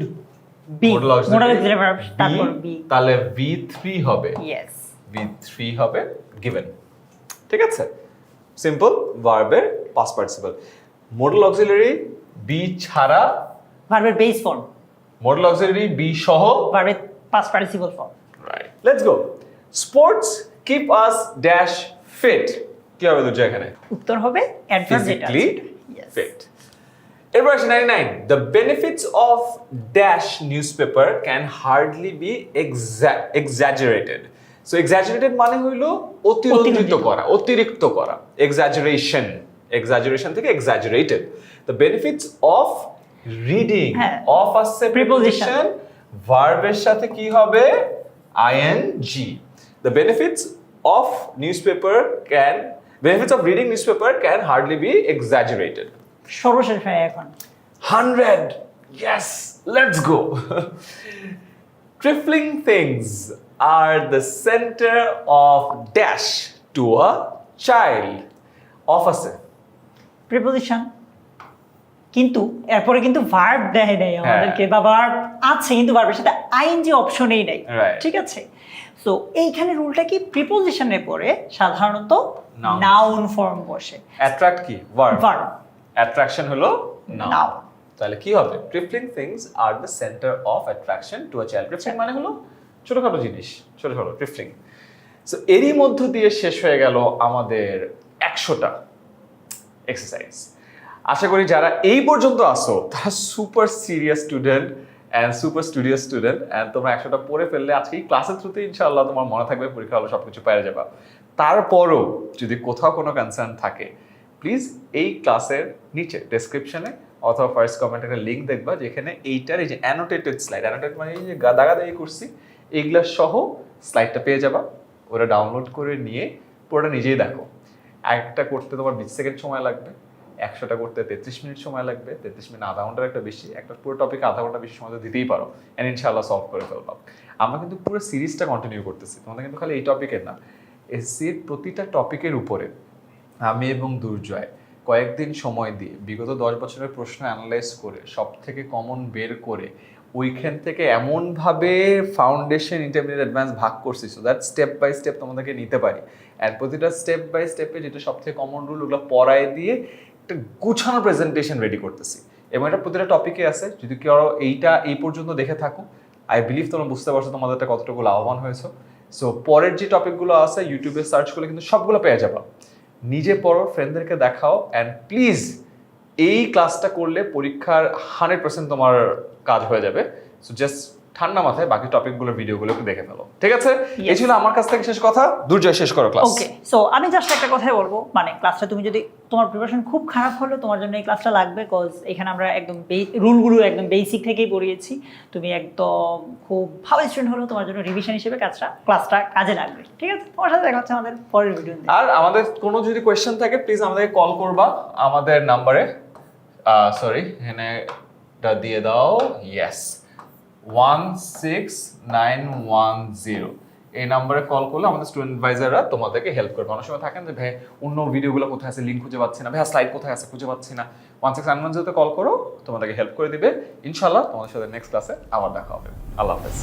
be Modal auxiliary modal auxiliary verb তারপর be তাহলে V3 হবে, yes V3 হবে given। ঠিক আছে, সিম্পল ভার্বের past participle. Modal auxiliary be ছাড়া, ভার্বের base form, modal auxiliary be সহ। ভার্বের past participle form. Right, let's go. Sports keep us dash fit, কি হবে দুটো এখানে? উত্তর হবে অ্যাডভার্ব যেটা ফিজিক্যালি ইয়েস ফিট। এরপর আসে 99, the benefits of dash newspaper can hardly be exaggerated. So exaggerated মানে হইলো অতিরঞ্জিত করা, অতিরিক্ত করা, এক্সাজারেশন, এক্সাজারেশন থেকে exaggerated. The benefits of reading, হ্যাঁ। অফ আসছে Preposition. প্রিপোজিশন, ভার্বের সাথে কি হবে? ING. The benefits of newspaper can, benefits of reading newspaper can hardly be exaggerated. সর্বশেষ হয় এখন 100, yes, let's go. Trifling things are the center of dash to a child. Of আছে preposition, কিন্তু এরপরে কিন্তু ভার্ব দেয় নাই আমাদেরকে, বা ভার্ব আছে কিন্তু ভার্বের সাথে আইএনজি অপশনেই নাই। Right. ঠিক আছে, সো এইখানে রুলটা কি, প্রিপোজিশনের পরে সাধারণত Noun. নাউন ফর্ম বসে। attract কি? verb, ভার্ব attraction হলো noun। নাউন। তাহলে কি হবে? Trifling things are the center of attraction to a child. Trifling মানে হলো ছোটখাটো জিনিস, ছোটখাটো ট্রিফলিং। সো এরই মধ্য দিয়ে শেষ হয়ে গেল আমাদের 100টা এক্সারসাইজ। আশা করি যারা এই পর্যন্ত আসো তারা super serious student and super studious student, and তোমরা 100টা পড়ে ফেললে আজকে এই ক্লাসের থ্রুতে ইনশাআল্লাহ তোমার মনে থাকবে, পরীক্ষা হলো সবকিছু পেরে যাবা। তারপরও যদি কোথাও কোনো কনসার্ন থাকে, প্লিজ এই ক্লাসের নিচে ডেসক্রিপশনে অথবা ফার্স্ট কমেন্টে একটা লিঙ্ক দেখবা, যেখানে এইটার এই যে অ্যানোটেটেড স্লাইড, অ্যানোটেড মানে এই যে দাগাদাগি করছি এইগুলা সহ স্লাইডটা পেয়ে যাবা। ওরা ডাউনলোড করে নিয়ে পুরোটা নিজেই দেখো। একটা করতে তোমার 20 সেকেন্ড সময় লাগবে, 100টা করতে 33 মিনিট সময় লাগবে, 33 মিনিট আধা ঘন্টার একটা বেশি, একটা পুরো টপিকে আধা ঘন্টা বেশি সময় তো দিতেই পারো, এন্ড ইনশাআল্লাহ সলভ করে ফেলবা। আমরা কিন্তু পুরো সিরিজটা কন্টিনিউ করতেছি, তোমাদের কিন্তু খালি এই টপিকের না, এসসির প্রতিটা টপিকের উপরে আমি এবং দুর্জয় কয়েকদিন সময় দিয়ে বিগত 10 বছরের প্রশ্ন অ্যানালাইজ করে সব থেকে কমন বের করে ওইখান থেকে এমনভাবে ফাউন্ডেশন, ইন্টারমিডিয়েট, অ্যাডভান্স ভাগ করছি so that step by step তোমাদেরকে নিতে পারি। অ্যান্ড প্রতিটা স্টেপ বাই স্টেপে যেটা সব থেকে কমন রুল ওগুলো পড়ায় দিয়ে একটা গুছানো প্রেজেন্টেশন রেডি করতেছি, এবং এটা প্রতিটা টপিকে আছে। যদি কেউ এইটা এই পর্যন্ত দেখে থাকো, আই বিলিভ তোমরা বুঝতে পারছো তোমাদেরটা কতটুকু লাভবান হয়েছো। সো পরের যে টপিকগুলো আছে ইউটিউবে সার্চ করলে কিন্তু সবগুলো পেয়ে যাবা। নিজে পড়ো, ফ্রেন্ডদেরকে দেখাও, অ্যান্ড প্লিজ এই ক্লাসটা করলে পরীক্ষার 100% তোমার কাজ হয়ে যাবে। সো জাস্ট ঠান্ডা মাথায় বাকি টপিকগুলোর ভিডিওগুলো একটু দেখে ফেলো, ঠিক আছে? এই ছিল আমার কাছ থেকে শেষ কথা। দুর্জয় শেষ করো ক্লাস। ওকে, সো আমি জাস্ট একটা কথাই বলবো, মানে ক্লাসটা তুমি যদি, তোমার প্রিপারেশন খুব খারাপ হলে তোমার জন্য এই ক্লাসটা লাগবে, কজ এখানে আমরা একদম রুলগুলো একদম বেসিক থেকেই পড়িয়েছি। তুমি একদম খুব ভালো স্টুডেন্ট হলেও তোমার জন্য রিভিশন হিসেবে ক্লাসটা কাজে লাগবে, ঠিক আছে? তোমার সাথে দেখা হচ্ছে আমাদের পরের ভিডিও। আর আমাদের কোনো যদি কোয়েশ্চেন থাকে প্লিজ আমাদেরকে কল করবা আমাদের নাম্বারে, সরি এখানে দিয়ে দাও, ইয়েস 16910, এই নাম্বারে কল করলে আমাদের স্টুডেন্ট অ্যাডভাইজাররা তোমাদেরকে হেল্প করবে। অনেক সময় থাকেন যে ভাই অন্য ভিডিওগুলো কোথায় আছে, লিঙ্ক খুঁজে পাচ্ছি না, ভাই স্লাইড কোথায় আছে খুঁজে পাচ্ছি না, 16910 কল করো, তোমাদেরকে হেল্প করে দিবে। ইনশাআল্লাহ তোমাদের সাথে নেক্সট ক্লাসে আবার দেখা হবে। আল্লাহ হাফেজ।